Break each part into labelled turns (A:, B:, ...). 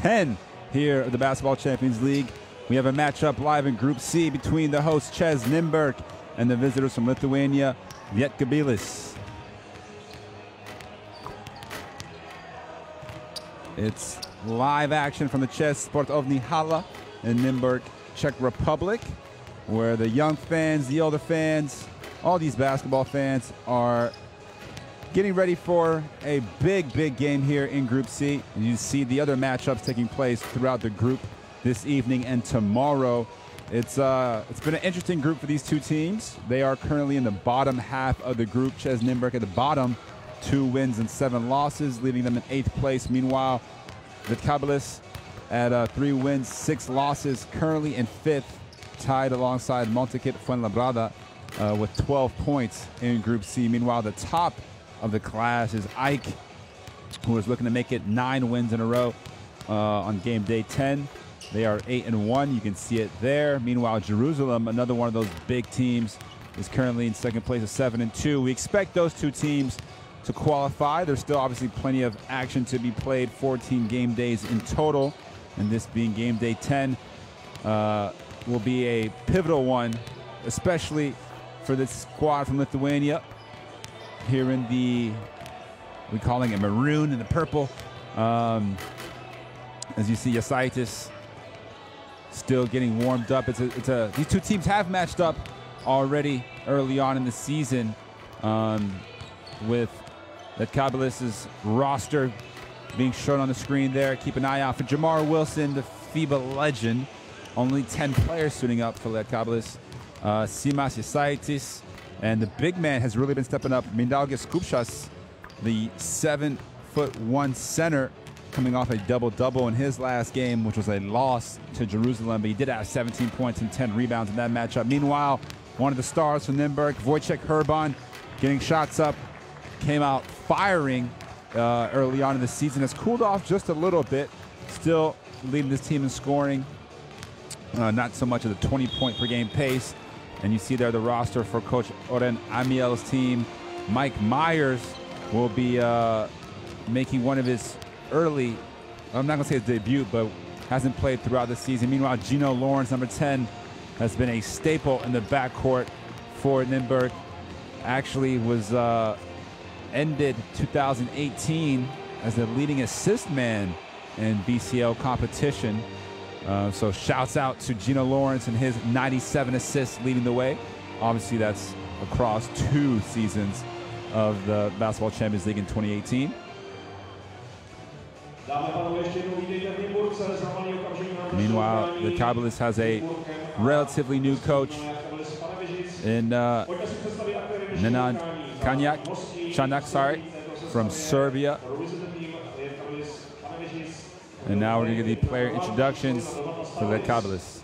A: 10 here of the Basketball Champions League. We have a matchup live in Group C between the host CEZ Nymburk and the visitors from Lithuania, Lietkabelis. It's live action from the CEZ Sportovny Hala in Nymburk, Czech Republic, where the young fans, the older fans, all these basketball fans are getting ready for a big game here in Group C. And you see the other matchups taking place throughout the group this evening and tomorrow. It's been an interesting group for these two teams. They are currently in the bottom half of the group. CEZ Nymburk at the bottom, 2 wins and 7 losses, leaving them in 8th place. Meanwhile, Lietkabelis at 3 wins, 6 losses, currently in 5th, tied alongside Montekit Fuenlabrada with 12 points in Group C. Meanwhile, the top of the class is Ike, who is looking to make it 9 wins in a row on game day 10. They are 8-1. You can see it there. Meanwhile, Jerusalem, another one of those big teams, is currently in 2nd place at 7-2. We expect those two teams to qualify. There's still obviously plenty of action to be played, 14 game days in total, and this being game day 10 will be a pivotal one, especially for this squad from Lithuania. Here in the, we're calling it maroon and the purple. As you see, Jasaitis still getting warmed up. These two teams have matched up already early on in the season with Lietkabelis' roster being shown on the screen there. Keep an eye out for Jamar Wilson, the FIBA legend. Only 10 players suiting up for Lietkabelis. Simas Jasaitis. And the big man has really been stepping up. Mindaugas Kupšas, the 7'1" center, coming off a double-double in his last game, which was a loss to Jerusalem, but he did have 17 points and 10 rebounds in that matchup. Meanwhile, one of the stars from Nymburk, Wojciech Herban, getting shots up, came out firing early on in the season, has cooled off just a little bit, still leading this team in scoring, not so much of the 20-point-per-game pace. And you see there the roster for Coach Oren Amiel's team. Mike Myers will be making one of his early, I'm not going to say his debut, but hasn't played throughout the season. Meanwhile, Gino Lawrence, number 10, has been a staple in the backcourt for Nymburk. Actually was ended 2018 as the leading assist man in BCL competition. So shouts out to Gino Lawrence and his 97 assists leading the way. Obviously, that's across 2 seasons of the Basketball Champions League in 2018. Meanwhile, Lietkabelis has a relatively new coach in Nenad Čanak, from Serbia. And now we're going to get the player introductions for Lietkabelis.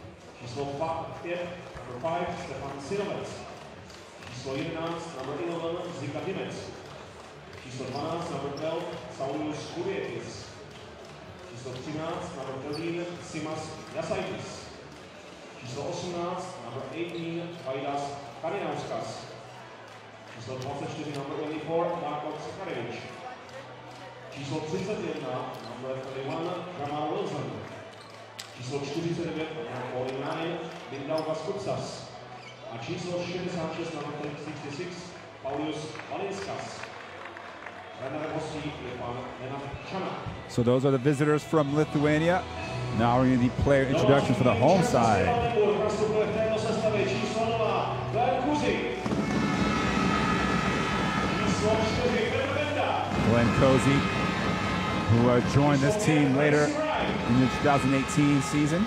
B: Číslo 31, number 31, Jamar Wilson. Číslo 49, number 49, Mindaugas Kupšas. A číslo 66, number 66, Paulius Valinskas.
A: So those are the visitors from Lithuania. Now we're going to do player introductions for the home side. Glenn Cozy, who joined this team later in the 2018 season.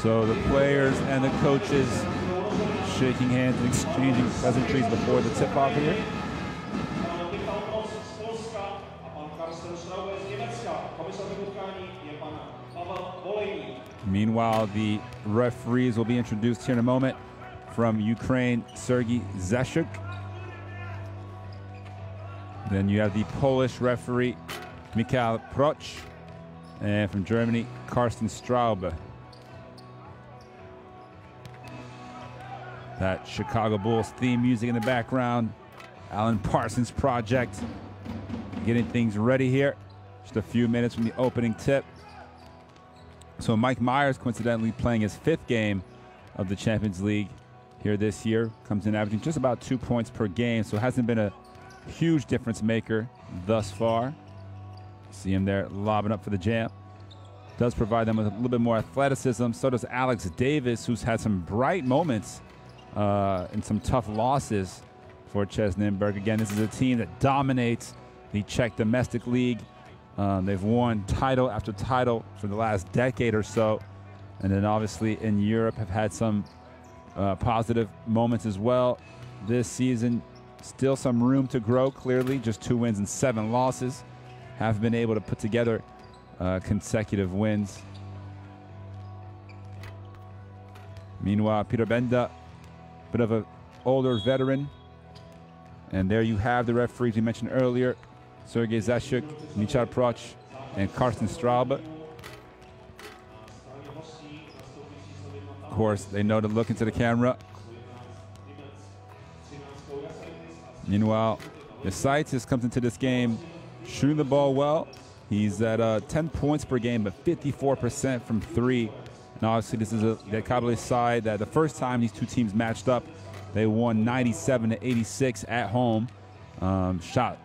A: So the players and the coaches shaking hands and exchanging pleasantries before the tip-off here. Meanwhile, the referees will be introduced here in a moment. From Ukraine, Sergei Zashuk. Then you have the Polish referee, Mikhail Proch. And from Germany, Carsten Straube. That Chicago Bulls theme music in the background. Alan Parsons Project. Getting things ready here. Just a few minutes from the opening tip. So Mike Myers, coincidentally, playing his 5th game of the Champions League here this year. Comes in averaging just about 2 points per game. So hasn't been a huge difference maker thus far. See him there lobbing up for the jam. Does provide them with a little bit more athleticism. So does Alex Davis, who's had some bright moments and some tough losses for CEZ Nymburk. Again, this is a team that dominates the Czech domestic league. They've won title after title for the last decade or so. And then obviously in Europe have had some positive moments as well. This season, still some room to grow, clearly. Just 2 wins and 7 losses. Have been able to put together consecutive wins. Meanwhile, Peter Benda, bit of an older veteran. And there you have the referees we mentioned earlier. Sergei Zashuk, Mikhail Proch, and Carsten Straube. Of course, they know to look into the camera. Meanwhile, Yasaitis comes into this game shooting the ball well. He's at 10 points per game, but 54% from 3. And obviously, this is the Lietkabelis side that the first time these two teams matched up, they won 97-86 at home. Shot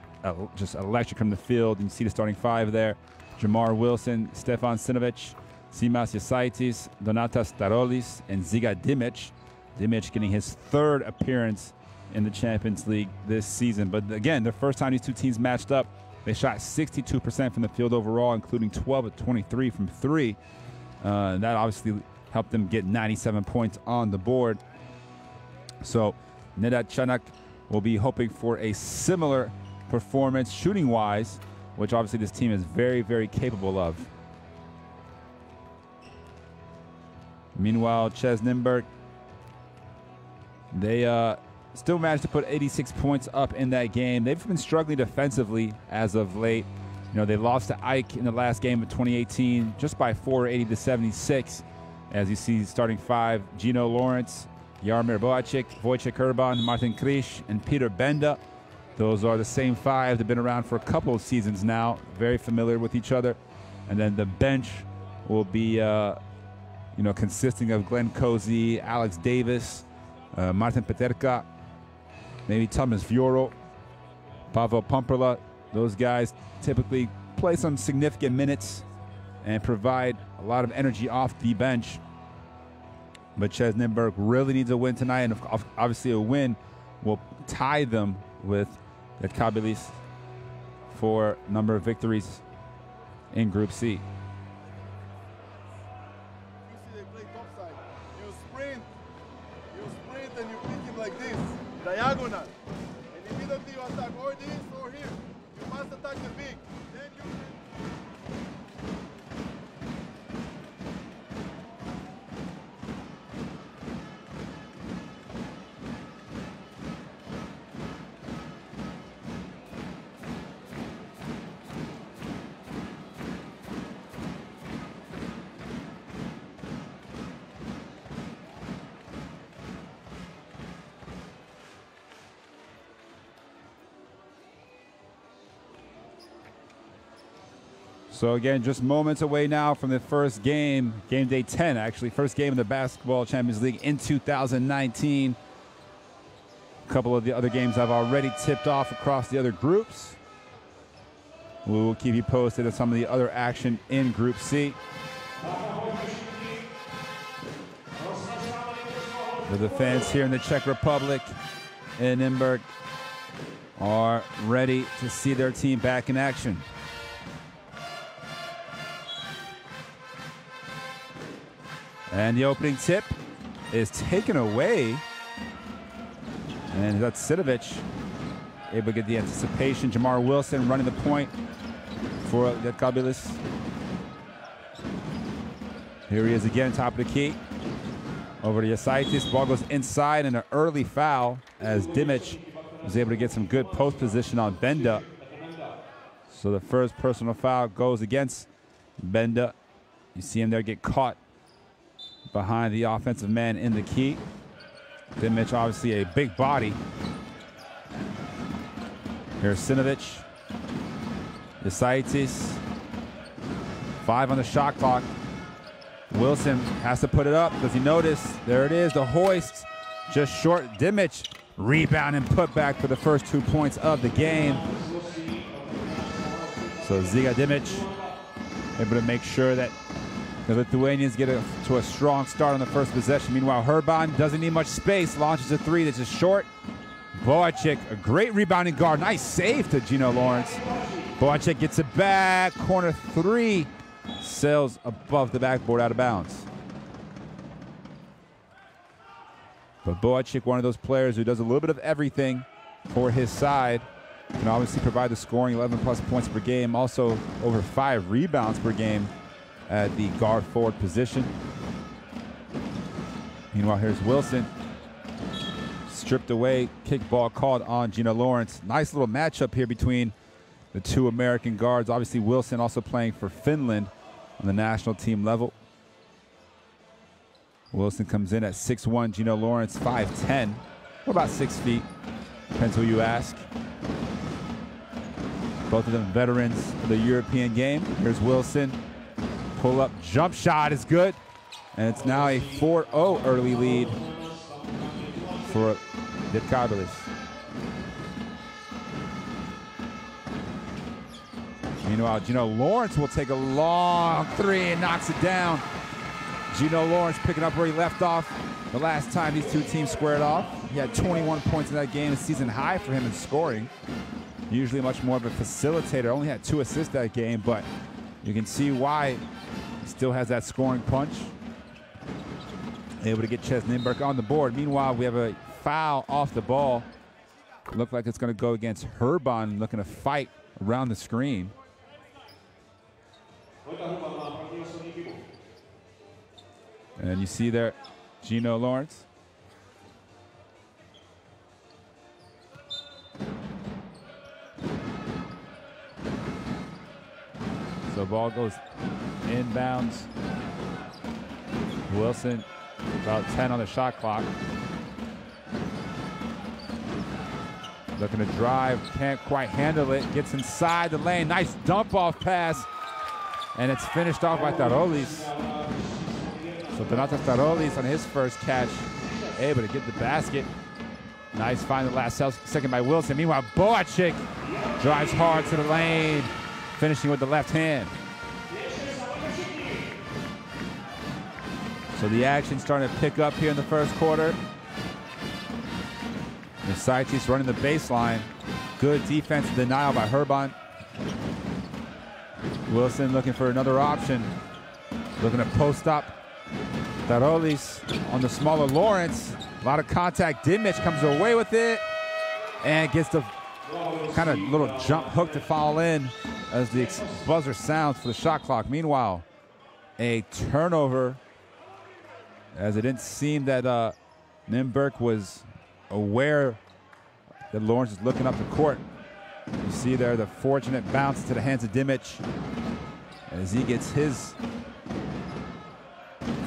A: just electric from the field. You can see the starting 5 there. Jamar Wilson, Stefan Sinovic, Simas Yasaitis, Donatas Starolis, and Ziga Dimic. Dimic getting his 3rd appearance in the Champions League this season. But again, the first time these two teams matched up, they shot 62% from the field overall, including 12 of 23 from 3. And that obviously helped them get 97 points on the board. So Nedat Chanak will be hoping for a similar performance shooting-wise, which obviously this team is very, very capable of. Meanwhile, CEZ Nymburk, they still managed to put 86 points up in that game. They've been struggling defensively as of late. You know, they lost to Ike in the last game of 2018 just by 4, 80-76. As you see, starting 5, Gino Lawrence, Jaromir Boacik, Wojciech Urban, Martin Krish, and Peter Benda. Those are the same 5. They've been around for a couple of seasons now, very familiar with each other. And then the bench will be, consisting of Glenn Cozy, Alex Davis, Martin Peterka, maybe Thomas Fioro, Pavel Pumperla. Those guys typically play some significant minutes and provide a lot of energy off the bench. But CEZ Nymburk really needs a win tonight, and obviously a win will tie them with Lietkabelis for number of victories in Group C.
C: You see they play topside. You sprint and you pick him like this, diagonal. And immediately you attack or this or here. You must attack the big. Then you
A: So again, just moments away now from the first game, game day 10 actually, first game of the Basketball Champions League in 2019. A couple of the other games I've already tipped off across the other groups. We will keep you posted on some of the other action in Group C. For the fans here in the Czech Republic and Nymburk are ready to see their team back in action. And the opening tip is taken away. And that's Sinovic able to get the anticipation. Jamar Wilson running the point for Lietkabelis. Here he is again, top of the key. Over to Yasaitis. Ball goes inside and an early foul as Dimic was able to get some good post position on Benda. So the first personal foul goes against Benda. You see him there get caught behind the offensive man in the key. Dimic obviously a big body. Here's Sinovic. Yasaitis. 5 on the shot clock. Wilson has to put it up. Does he notice? There it is, the hoist. Just short. Dimic rebound and put back for the first 2 points of the game. So Ziga Dimic able to make sure that the Lithuanians get to a strong start on the first possession. Meanwhile, Herban doesn't need much space. Launches a 3 that's just short. Boacek, a great rebounding guard. Nice save to Gino Lawrence. Boacek gets it back. Corner 3. Sails above the backboard, out of bounds. But Boacek, one of those players who does a little bit of everything for his side. Can obviously provide the scoring, 11+ points per game. Also over 5 rebounds per game at the guard forward position. Meanwhile, here's Wilson. Stripped away, kick ball called on Gino Lawrence. Nice little matchup here between the two American guards. Obviously, Wilson also playing for Finland on the national team level. Wilson comes in at 6'1", Gino Lawrence 5'10", or about 6 feet. Depends who you ask. Both of them veterans of the European game. Here's Wilson. Pull up jump shot is good. And it's now a 4-0 early lead for Lietkabelis. Meanwhile, Gino Lawrence will take a long 3 and knocks it down. Gino Lawrence picking up where he left off the last time these two teams squared off. He had 21 points in that game, a season high for him in scoring. Usually much more of a facilitator. Only had 2 assists that game, but you can see why he still has that scoring punch. Able to get CEZ Nymburk on the board. Meanwhile, we have a foul off the ball. Looked like it's going to go against Herban, looking to fight around the screen. And you see there, Gino Lawrence. So ball goes inbounds. Wilson, about 10 on the shot clock. Looking to drive, can't quite handle it. Gets inside the lane, nice dump off pass. And it's finished off by Tarolis. So Donatas Tarolis on his first catch, able to get the basket. Nice find the last second by Wilson. Meanwhile, Boacek drives hard to the lane, finishing with the left hand. So the action starting to pick up here in the first quarter. Yasaitis running the baseline. Good defensive denial by Herban. Wilson looking for another option. Looking to post up. Tarolis on the smaller Lawrence. A lot of contact. Dimic comes away with it and gets the kind of little jump hook to fall in as the buzzer sounds for the shot clock. Meanwhile, a turnover, as it didn't seem that Nymburk was aware that Lawrence is looking up the court. You see there the fortunate bounce to the hands of Dimic as he gets his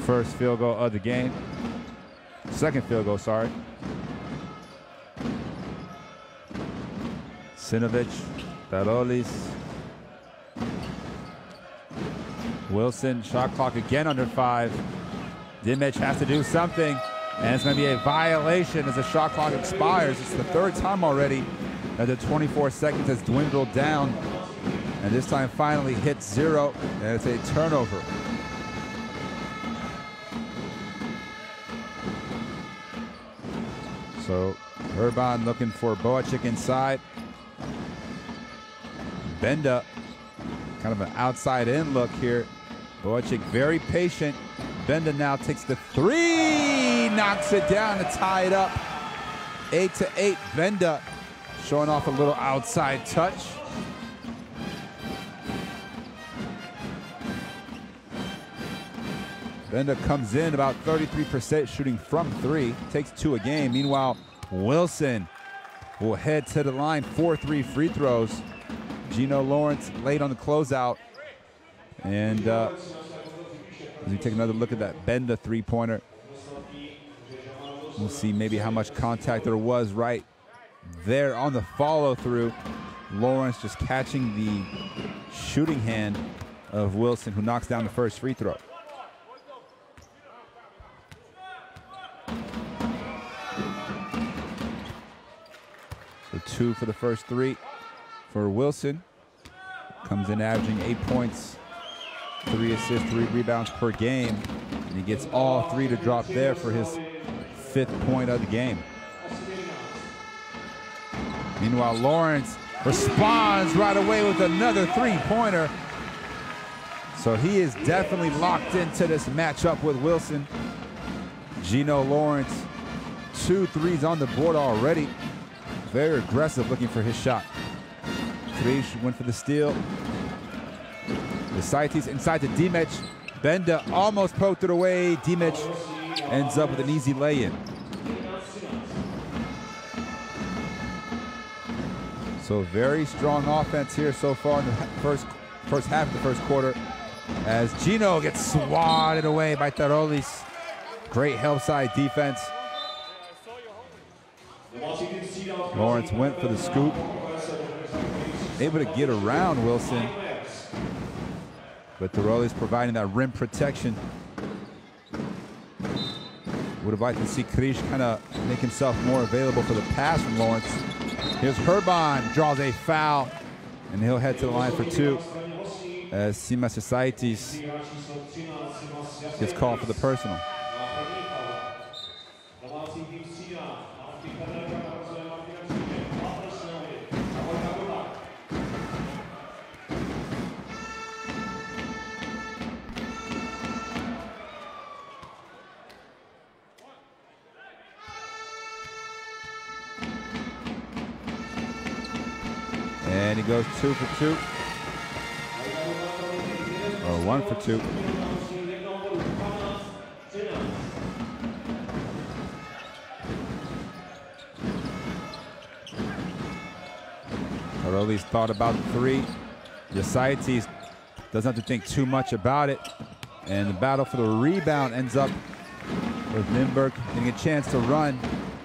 A: first field goal of the game. Second field goal, sorry. Sinovic, Tarolis. Wilson, shot clock again under 5. Dimic has to do something, and it's going to be a violation as the shot clock expires. It's the 3rd time already that the 24 seconds has dwindled down, and this time finally hits 0, and it's a turnover. So Herban looking for Boacek inside. Benda, kind of an outside in look here. Boacek very patient, Benda now takes the three, knocks it down to tie it up. 8-8. Benda showing off a little outside touch. Benda comes in about 33% shooting from three, takes 2 a game. Meanwhile, Wilson will head to the line, 4-3 free throws. Gino Lawrence late on the closeout. And as we take another look at that Benda three-pointer, we'll see maybe how much contact there was right there on the follow-through. Lawrence just catching the shooting hand of Wilson, who knocks down the first free throw. So 2 for the first 3 for Wilson. Comes in averaging 8 points, 3 assists, 3 rebounds per game. And he gets all 3 to drop there for his 5th point of the game. Meanwhile, Lawrence responds right away with another 3-pointer. So he is definitely locked into this matchup with Wilson. Gino Lawrence, 2 threes on the board already. Very aggressive looking for his shot. Krish went for the steal. The Saitis inside to Dimic. Benda almost poked it away. Dimic ends up with an easy lay-in. So very strong offense here so far in the first half of the first quarter, as Gino gets swatted away by Tarolis. Great help side defense. Lawrence went for the scoop. Able to get around Wilson. But Tarolis providing that rim protection. Would have liked to see Krish kind of make himself more available for the pass from Lawrence. Here's Herban, draws a foul, and he'll head to the line for 2 as Simas Saitis gets called for the personal. And he goes 2 for 2. Or 1 for 2. Tarolis thought about 3. Yasaitis doesn't have to think too much about it. And the battle for the rebound ends up with Nymburk getting a chance to run.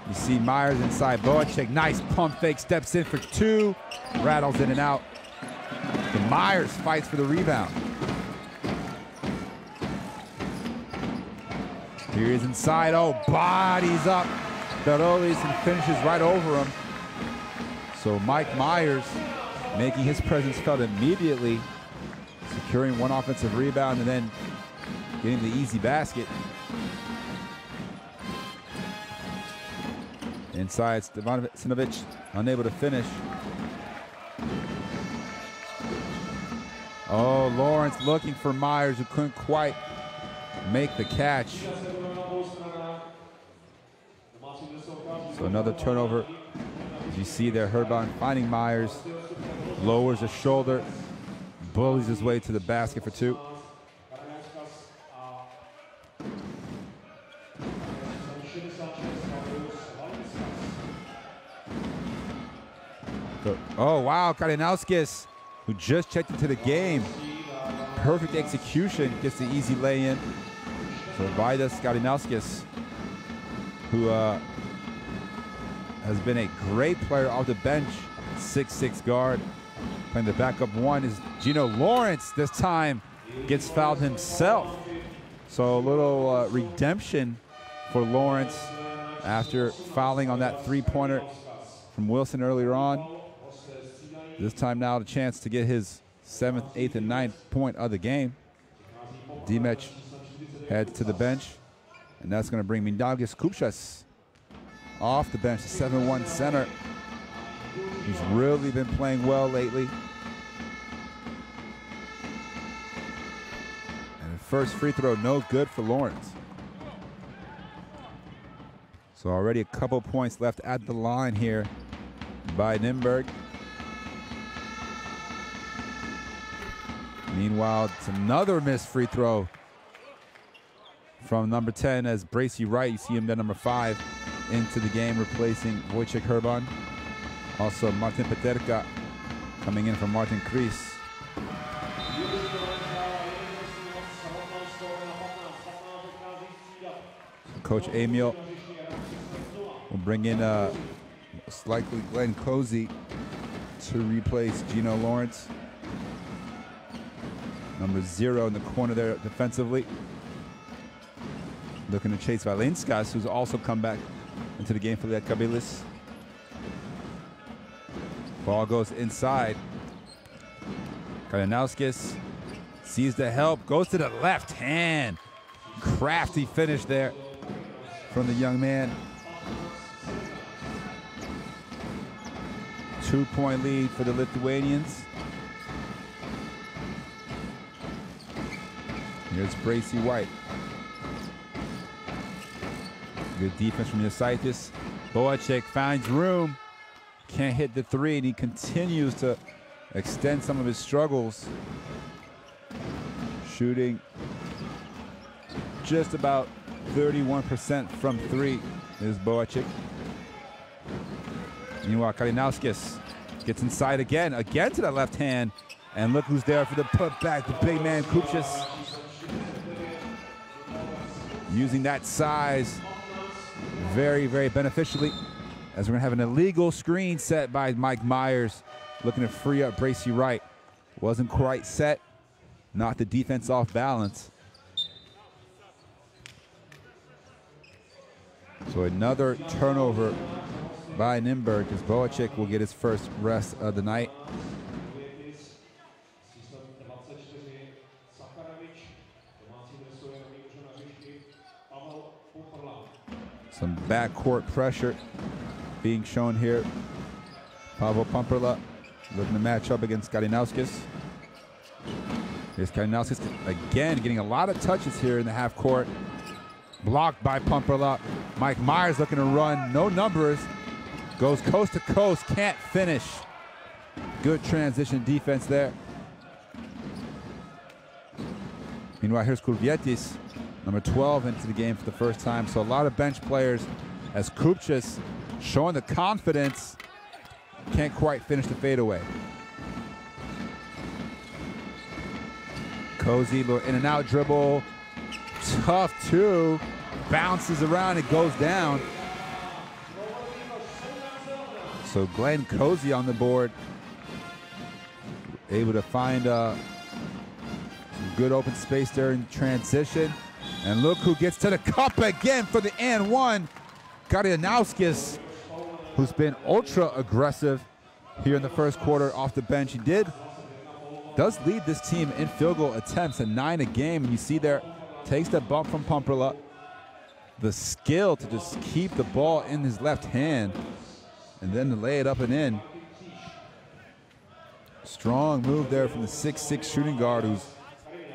A: You see Myers inside Boacek. Nice pump fake, steps in for 2. Rattles in and out. And Myers fights for the rebound. Here he is inside. Oh, bodies up Tarolis and finishes right over him. So Mike Myers making his presence felt immediately, securing 1 offensive rebound and then getting the easy basket. Inside, Stevanovic unable to finish. Oh, Lawrence looking for Myers, who couldn't quite make the catch. So another turnover. As you see there, Herban finding Myers, lowers his shoulder, bullies his way to the basket for 2. Oh, wow, Kalinauskis, who just checked into the game. Perfect execution, gets the easy lay-in. So Vaidas Kalinauskis, who has been a great player off the bench, 6'6" guard. Playing the backup 1 is Gino Lawrence. This time gets fouled himself. So a little redemption for Lawrence after fouling on that 3-pointer from Wilson earlier on. This time now the chance to get his 7th, 8th, and 9th point of the game. Dimic heads to the bench, and that's going to bring Mindaugas Kupchas off the bench, the 7-1 center, who's really been playing well lately. And first free throw, no good for Lawrence. So already a couple points left at the line here by Nymburk. Meanwhile, it's another missed free throw from number 10 as Bracy Wright, you see him there, number 5, into the game, replacing Wojciech Herban. Also, Martin Peterka coming in from Martin Kris. Coach Emil will bring in most likely Glenn Cozy to replace Gino Lawrence. Number 0 in the corner there defensively. Looking to chase Valinskas, who's also come back into the game for Lietkabelis. Ball goes inside. Kalinauskis sees the help, goes to the left hand. Crafty finish there from the young man. 2-point lead for the Lithuanians. Here's Bracy White. Good defense from Yosaitis. Boacek finds room. Can't hit the 3, and he continues to extend some of his struggles. Shooting just about 31% from 3 is Boacek. Meanwhile, Kalinauskis gets inside again to the left hand. And look who's there for the putback, the big man, Kupchas. Using that size very, very beneficially, as we're gonna have an illegal screen set by Mike Myers, looking to free up Bracy Wright. Wasn't quite set, knocked the defense off balance. So another turnover by Nymburk, as Boacek will get his first rest of the night. Some backcourt pressure being shown here. Pavel Pumperla looking to match up against Kalinauskis. Here's Kalinauskis again, getting a lot of touches here in the half court. Blocked by Pumperla. Mike Myers looking to run, no numbers. Goes coast to coast, can't finish. Good transition defense there. Meanwhile, here's Kulvietis, number 12 into the game for the first time. So a lot of bench players as Kupchas showing the confidence. Can't quite finish the fadeaway. Cozy, little in and out dribble. Tough 2. Bounces around, it goes down. So Glenn Cozy on the board. Able to find some good open space there in transition. And look who gets to the cup again for the and 1. Kalinauskis, who's been ultra aggressive here in the first quarter off the bench. He does lead this team in field goal attempts at 9 a game. And you see there, takes the bump from Pumperla. The skill to just keep the ball in his left hand and then to lay it up and in. Strong move there from the 6'6" shooting guard, who's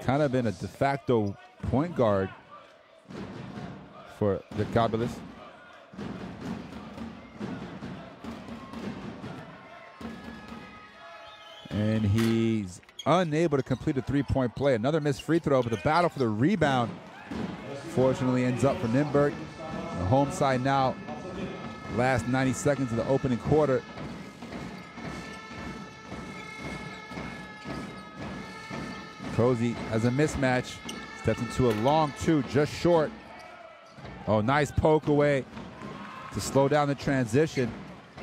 A: kind of been a de facto point guard for the Lietkabelis. And he's unable to complete a 3-point play. Another missed free throw, but the battle for the rebound fortunately ends up for Nymburk. The home side now, last 90 seconds of the opening quarter. Cozy has a mismatch, steps into a long 2, just short. Oh, nice poke away to slow down the transition.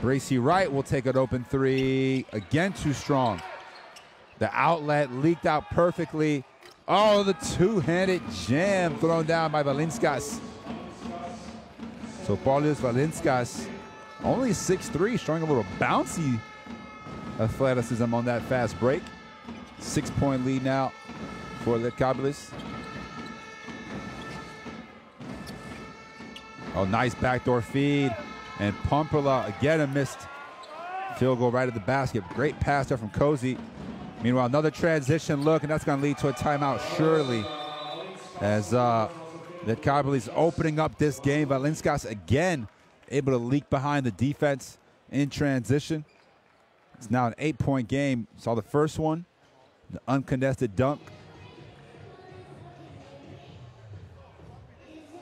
A: Bracy Wright will take an open 3, again too strong. The outlet leaked out perfectly. Oh, the two-handed jam thrown down by Valinskas. So Paulius Valinskas, only 6'3", showing a little bouncy athleticism on that fast break. 6-point lead now for Lietkabelis. Oh, nice backdoor feed. And Pumperla, again, a missed field goal right at the basket. Great pass there from Cozy. Meanwhile, another transition look, and that's going to lead to a timeout, surely. as Lietkabelis opening up this game. Valinskas again able to leak behind the defense in transition. It's now an 8-point game. Saw the first one, the uncontested dunk.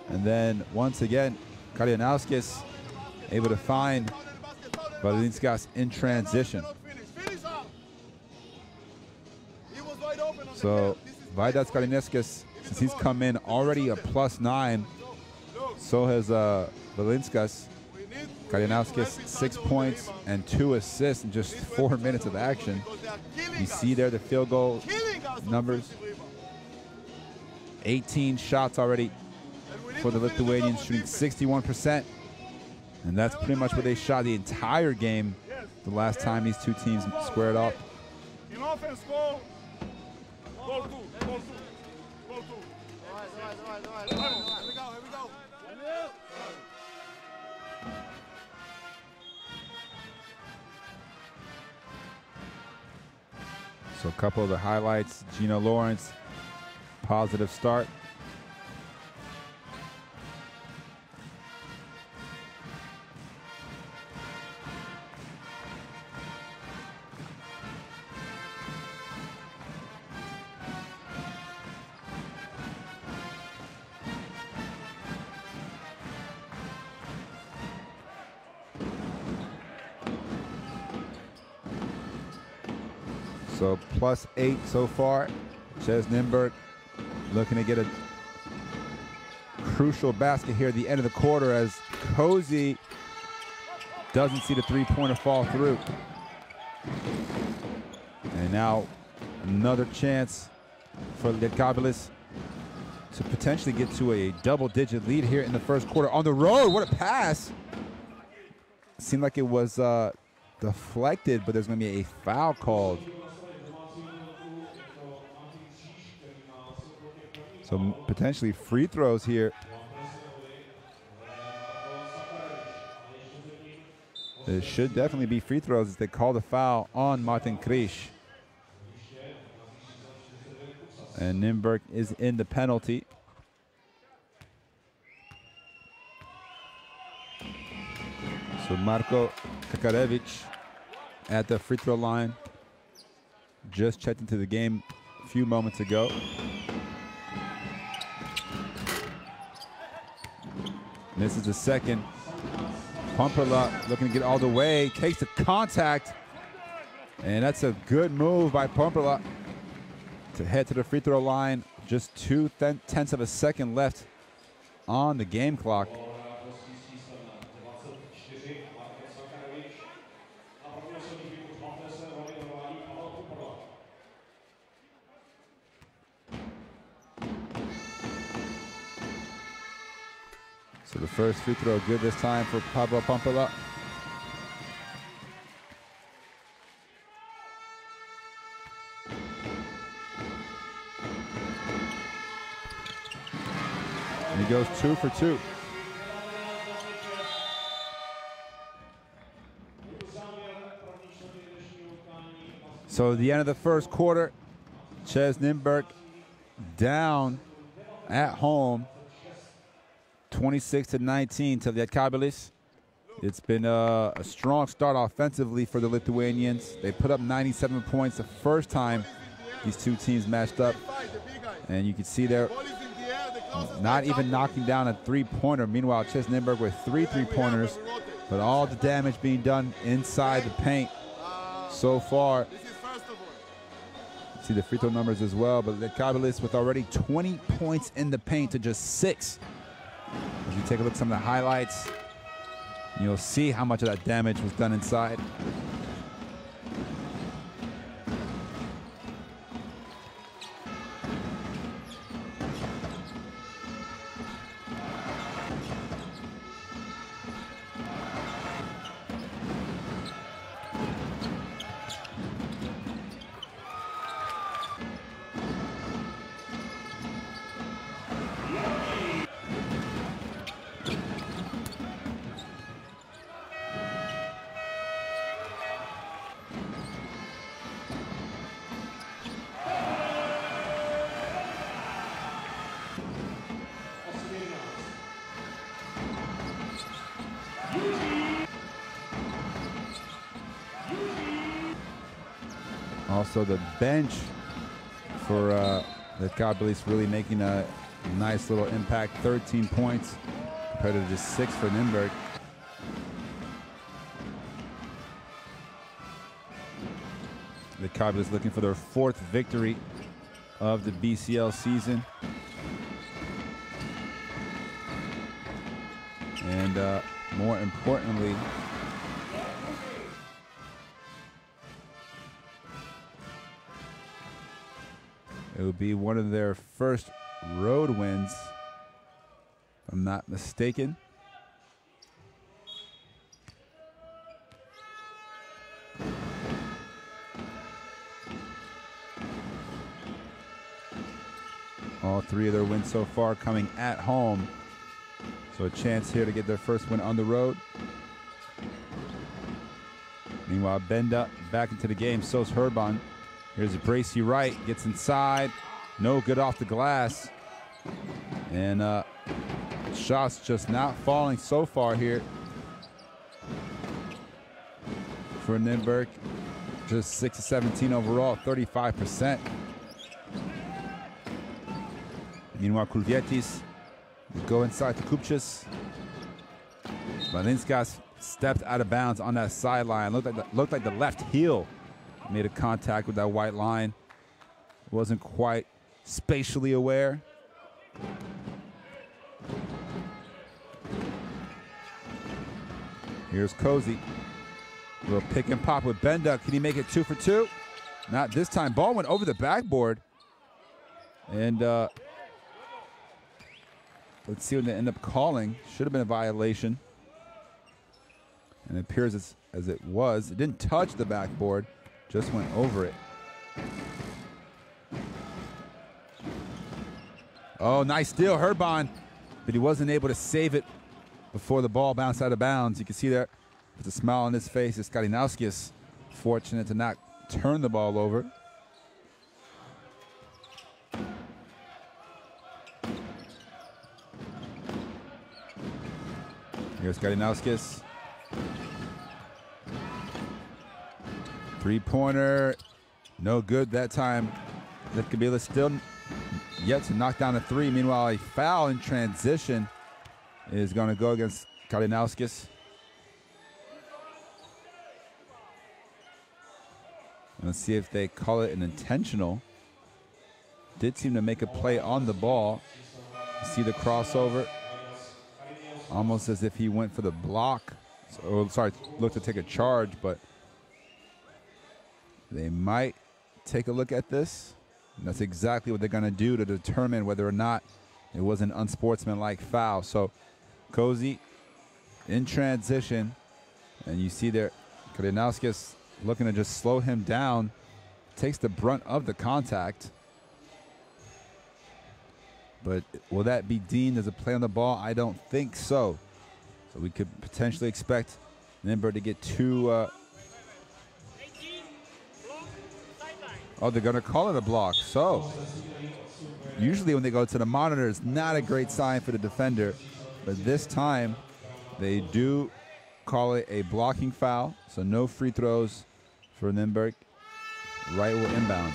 A: And then once again, Kalinauskis able to find Valinskas in transition. So Vaidas Kalinauskis, since he's come in already a +9, so has Valinskas. Kalinauskis 6 points and 2 assists in just 4 minutes of action. You see there the field goal numbers. 18 shots already for the Lithuanians, shooting 61%. And that's pretty much what they shot the entire game the last time these two teams squared off.
C: In offense, goal 2. Here we go.
A: So a couple of the highlights. Gino Lawrence, positive start. So +8 so far. CEZ Nymburk looking to get a crucial basket here at the end of the quarter as Cozy doesn't see the three-pointer fall through. And now another chance for Lietkabelis to potentially get to a double-digit lead here in the first quarter on the road. What a pass. Seemed like it was deflected, but there's going to be a foul called. So potentially free throws here. There should definitely be free throws as they call the foul on Martin Krish. And Nymburk is in the penalty. So Marko Kakarevich at the free throw line. Just checked into the game a few moments ago. This is the second. Pumperla looking to get all the way, takes the contact, and that's a good move by Pumperla to head to the free throw line. Just 0.2 of a second left on the game clock. So the first free throw good this time for Pablo Pumperla. And he goes 2 for 2. So the end of the first quarter, CEZ Nymburk down at home 26-19 to Lietkabelis. It's been a strong start offensively for the Lithuanians. They put up 97 points the first time these two teams matched up. And you can see they're not even knocking down a three-pointer. Meanwhile, CEZ Nymburk with 3 three-pointers, but all the damage being done inside the paint so far. See the free throw numbers as well, but Lietkabelis with already 20 points in the paint to just 6. As you take a look at some of the highlights, you'll see how much of that damage was done inside. Also the bench for Lietkabelis really making a nice little impact. 13 points compared to just 6 for Nymburk. Lietkabelis looking for their 4th victory of the BCL season. And more importantly, it would be one of their first road wins, if I'm not mistaken. All 3 of their wins so far coming at home. So a chance here to get their first win on the road. Meanwhile, Benda back into the game. So's Herban. Here's a Bracy right. Gets inside. No good off the glass. And shots just not falling so far here for Nymburk. Just 6 of 17 overall, 35%. Meanwhile, Kulvietis will go inside to Kupchas. Valinskas stepped out of bounds on that sideline. Looked like the left heel made a contact with that white line. Wasn't quite spatially aware. Here's Cozy. Little pick and pop with Benda. Can he make it 2 for 2? Not this time. Ball went over the backboard. And let's see what they end up calling. Should have been a violation. And it appears as it was. It didn't touch the backboard, just went over it. Oh, nice steal, Herban. But he wasn't able to save it before the ball bounced out of bounds. You can see there with a smile on his face. It's Kalinauskis fortunate to not turn the ball over. Here's Kalinauskis. 3-pointer, no good that time. Lietkabelis still yet to knock down a 3. Meanwhile, a foul in transition is going to go against Kalinauskis. Let's see if they call it an intentional. Did seem to make a play on the ball. See the crossover. Almost as if he went for the block. So, sorry, looked to take a charge, but they might take a look at this. And that's exactly what they're going to do to determine whether or not it was an unsportsmanlike foul. So Cozy in transition, and you see there Kalinauskis looking to just slow him down, takes the brunt of the contact. But will that be deemed as a play on the ball? I don't think so. So we could potentially expect Nymburk to get 2. Oh, they're going to call it a block. So usually when they go to the monitor, it's not a great sign for the defender. But this time they do call it a blocking foul. So no free throws for Nymburk. Right will inbound.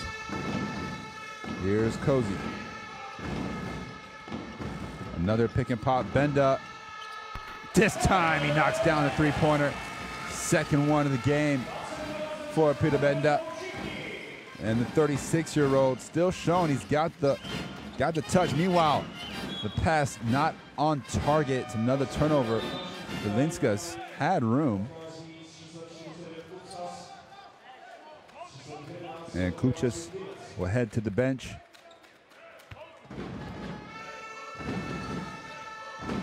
A: Here's Cozy. Another pick and pop. Benda. This time he knocks down a 3-pointer. Second one of the game for Peter Benda. And the 36-year-old still showing he's got the touch. Meanwhile, the pass not on target. It's another turnover. Valinskas had room. And Kuchas will head to the bench.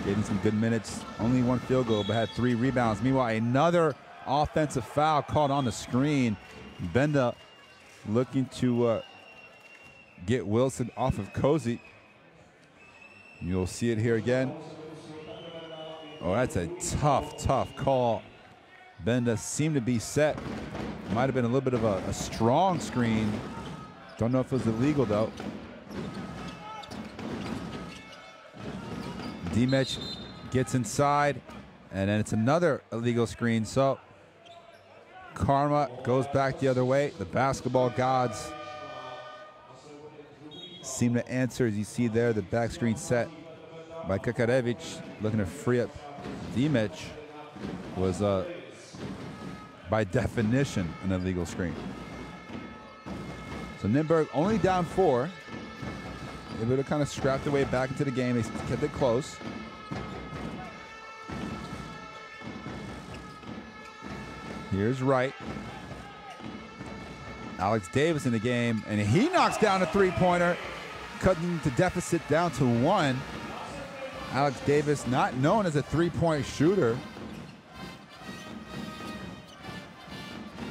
A: Getting some good minutes. Only 1 field goal, but had 3 rebounds. Meanwhile, another offensive foul called on the screen. Benda looking to get Wilson off of Cozy. You'll see it here again. Oh, that's a tough call. Benda seemed to be set. Might have been a little bit of a strong screen. Don't know if it was illegal, though. Dimech gets inside, and then it's another illegal screen. So Karma goes back the other way. The basketball gods seem to answer, as you see there, the back screen set by Kakarevic, looking to free up Dimic, was by definition an illegal screen. So Nymburk only down 4. They would have kind of scrapped their way back into the game. They kept it close. Here's Wright. Alex Davis in the game, and he knocks down a three-pointer, cutting the deficit down to 1. Alex Davis, not known as a three-point shooter.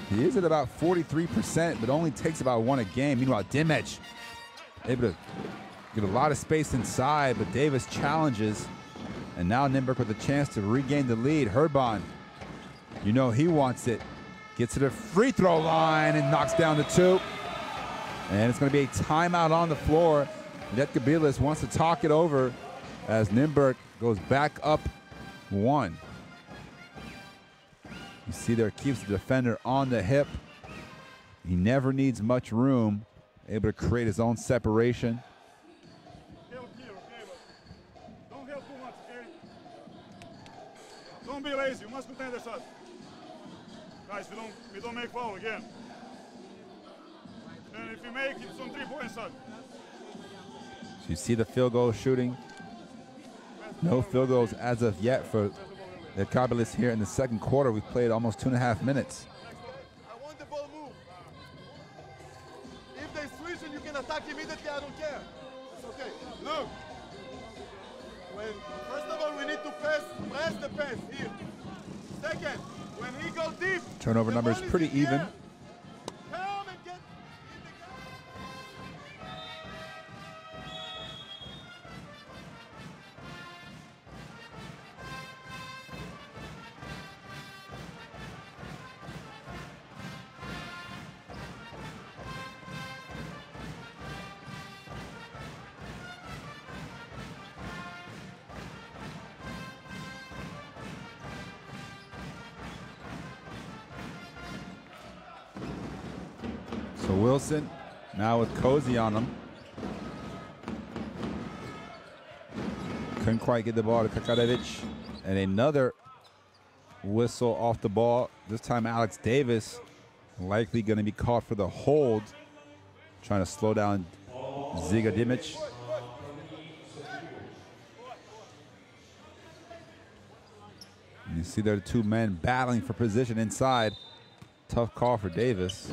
A: He is at about 43%, but only takes about 1 a game. Meanwhile, Dimic able to get a lot of space inside, but Davis challenges. And now Nymburk with a chance to regain the lead. Herban, you know he wants it. Gets to the free throw line and knocks down the 2. And it's going to be a timeout on the floor. Lietkabelis wants to talk it over as Nymburk goes back up 1. You see there, keeps the defender on the hip. He never needs much room, able to create his own separation.
C: Help here, okay, but don't help too much, okay? Don't be lazy, you must contend the shot. Guys, we don't make foul again. And if you make it, it's on 3-point shot.
A: So you see the field goal shooting. No field goals as of yet for Lietkabelis here in the second quarter. We've played almost 2.5 minutes.
C: I want the ball move. If they switch and you can attack immediately, I don't care. It's okay. Look. First of all, we need to press the pass here. Second, when he goes deep.
A: Turnover numbers pretty even.
C: Come and get in the guy.
A: So Wilson now with Cozy on him. Couldn't quite get the ball to Kakarevic. And another whistle off the ball. This time Alex Davis likely going to be caught for the hold. Trying to slow down Ziga Dimic. And you see there the 2 men battling for position inside. Tough call for Davis.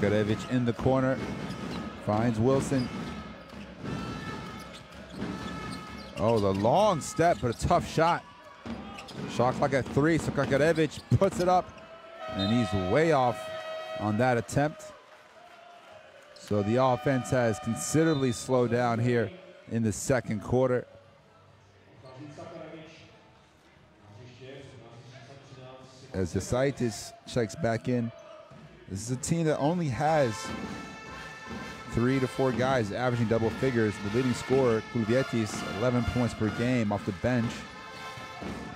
A: Kakarevic in the corner, finds Wilson. Oh, the long step, but a tough shot. Shot clock at 3, so Kakarevic puts it up, and he's way off on that attempt. So the offense has considerably slowed down here in the second quarter. As Jasaitis checks back in. This is a team that only has 3 to 4 guys averaging double figures. The leading scorer, Kulvietis, 11 points per game off the bench.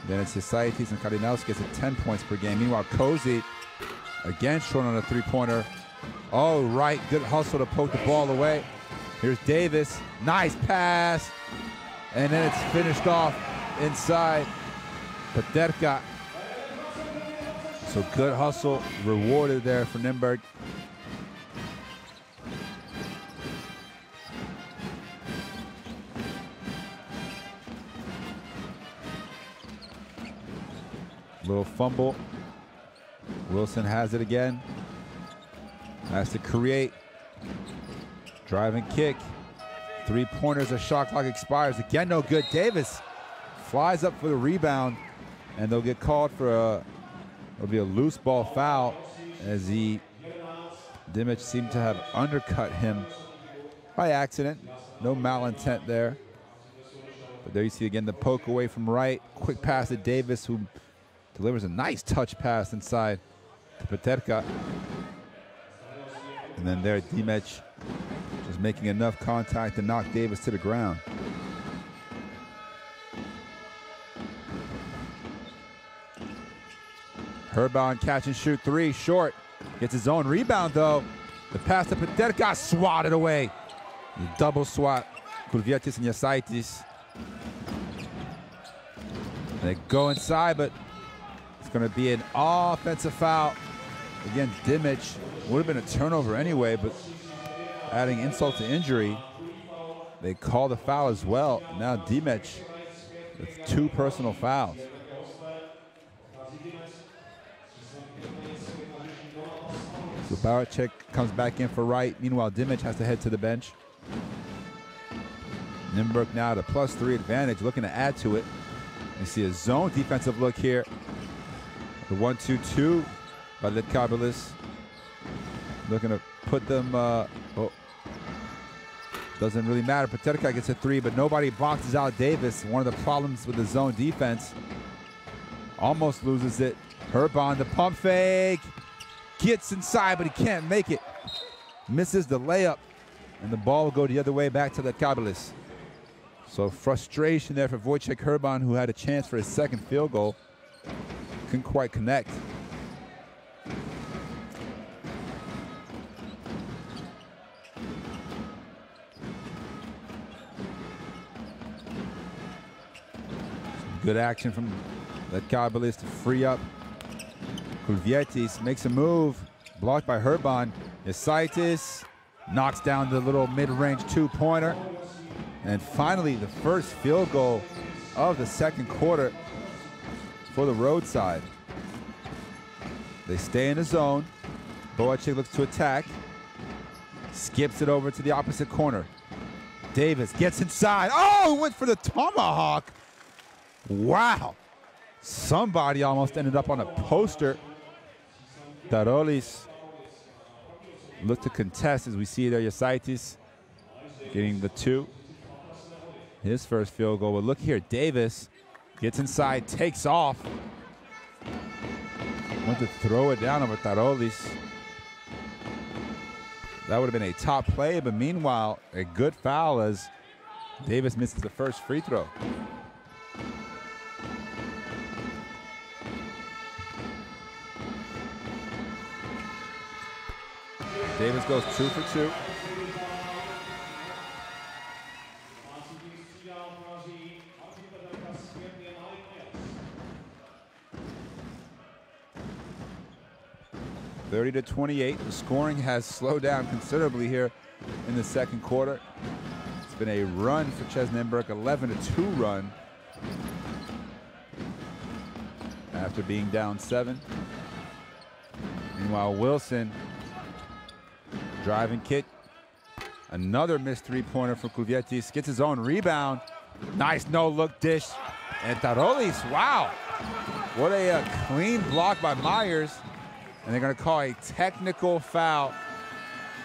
A: Then it's Jasaitis and Kalinowskis at 10 points per game. Meanwhile, Cozy, again short on a 3-pointer. Oh, right, good hustle to poke the ball away. Here's Davis, nice pass. And then it's finished off inside. Paterka. So good hustle rewarded there for Nymburk. Little fumble. Wilson has it again. Has to create. Driving kick. 3-pointers, a shot clock expires. Again, no good. Davis flies up for the rebound, and they'll get called for a it'll be a loose ball foul as Dimic seemed to have undercut him by accident. No malintent there. But there you see again the poke away from Wright. Quick pass to Davis, who delivers a nice touch pass inside to Paterka. And then there Dimic just making enough contact to knock Davis to the ground. Herban catch and shoot three, short. Gets his own rebound though. The pass to Peterka, swatted away. Double swat, Kulvietis and Jasaitis. They go inside, but it's going to be an offensive foul against Dimic. Would have been a turnover anyway, but adding insult to injury, they call the foul as well. Now Dimic with 2 personal fouls. So Baracek comes back in for Wright. Meanwhile, Dimic has to head to the bench. Nymburk now at a +3 advantage, looking to add to it. You see a zone defensive look here. The 1-2-2 by Lietkabelis. Looking to put them, doesn't really matter. Peterka gets a 3, but nobody boxes out Davis. One of the problems with the zone defense. Almost loses it. Herban, the pump fake. Gets inside, but he can't make it. Misses the layup, and the ball will go the other way back to Lietkabelis. So frustration there for Wojciech Herban, who had a chance for his second field goal. Couldn't quite connect. Some good action from Lietkabelis to free up. Kulvietis makes a move, blocked by Herban. Jasaitis knocks down the little mid-range 2-pointer. And finally, the first field goal of the second quarter for the road side. They stay in the zone. Boacek looks to attack. Skips it over to the opposite corner. Davis gets inside. Oh, went for the tomahawk. Wow. Somebody almost ended up on a poster. Tarolis looked to contest, as we see there. Jasaitis getting the 2. His first field goal. But look here, Davis gets inside, takes off. Went to throw it down over Tarolis. That would have been a top play, but meanwhile, a good foul as Davis misses the first free throw. Davis goes 2 for 2. (30-28). The scoring has slowed down considerably here in the second quarter. It's been a run for CEZ Nymburk, 11-2 run after being down 7. Meanwhile, Wilson driving kick. Another missed 3-pointer for Kulvietis. Gets his own rebound. Nice no-look dish. And Tarolis, wow. What a clean block by Myers. And they're going to call a technical foul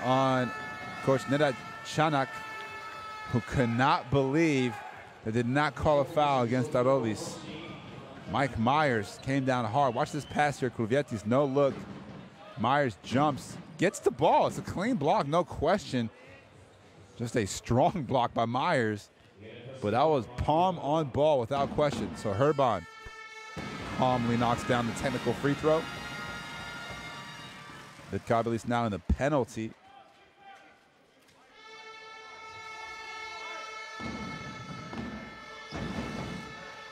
A: on Coach Nedat Chanak, who could not believe they did not call a foul against Tarolis. Mike Myers came down hard. Watch this pass here. Kulvietis, no look. Myers jumps, gets the ball. It's a clean block, no question. Just a strong block by Myers. But that was palm on ball without question. So Herban calmly knocks down the technical free throw. Lietkabelis now in the penalty.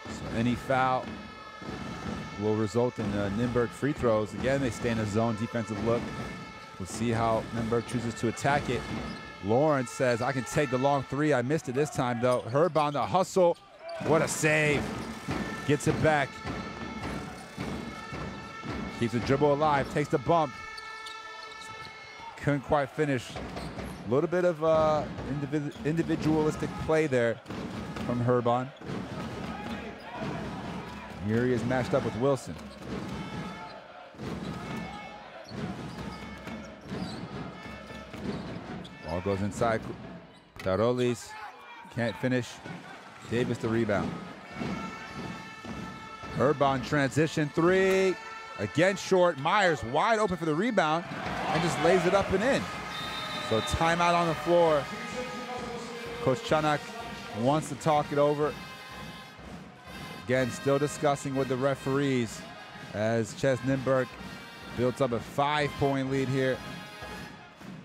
A: So any foul will result in Nymburk free throws. Again, they stay in a zone defensive look. We'll see how Nymburk chooses to attack it. Lawrence says, I can take the long 3. I missed it this time, though. Herban, the hustle. What a save. Gets it back. Keeps the dribble alive, takes the bump. Couldn't quite finish. A little bit of individualistic play there from Herban. Here he is matched up with Wilson. Ball goes inside. Tarolis can't finish. Davis the rebound. Herban transition 3. Again short. Myers wide open for the rebound and just lays it up and in. So timeout on the floor. Coach Chanak wants to talk it over. Again, still discussing with the referees. as CEZ Nymburk builds up a 5-point lead here.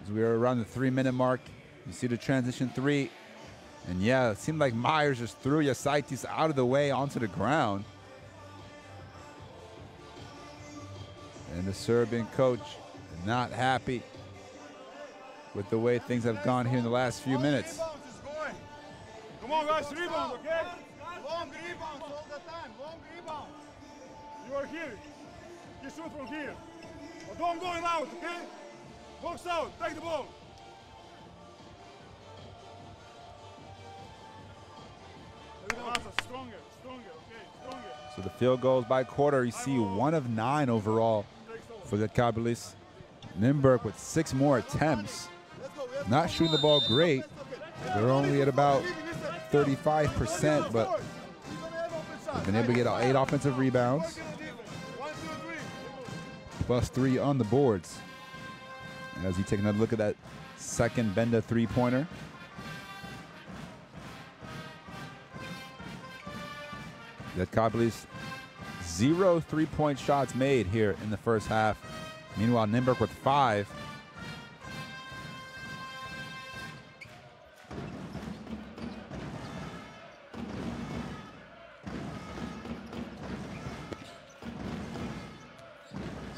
A: As we are around the 3-minute mark, you see the transition three. And yeah, it seemed like Myers just threw Yasaitis out of the way onto the ground. And the Serbian coach not happy with the way things have gone here in the last few minutes.
C: Come on, guys, rebound, okay? Long rebounds all the time, long rebounds. You are here. You shoot from here. But don't go out, okay? Box out, take the ball. Stronger, okay, stronger.
A: So the field goals by quarter, you see 1 of 9 overall for Lietkabelis. Nymburk with 6 more attempts. Not shooting the ball great. They're only at about 35%, but they've been able to get 8 offensive rebounds, plus 3 on the boards. As you take another look at that second Benda three-pointer. Lietkabelis, 0 3-point shots made here in the first half. Meanwhile, Nymburk with 5.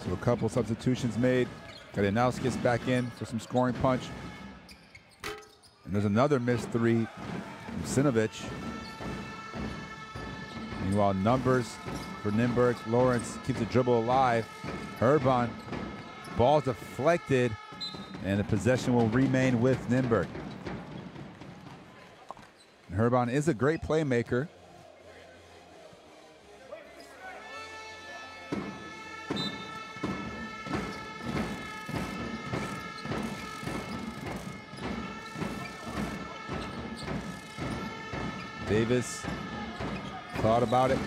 A: So a couple substitutions made. Kalinowskis back in for some scoring punch. And there's another missed 3 from Sinovic. Meanwhile, numbers for Nymburk. Lawrence keeps the dribble alive. Herban, ball deflected, and the possession will remain with Nymburk. Herban is a great playmaker. Davis thought about it.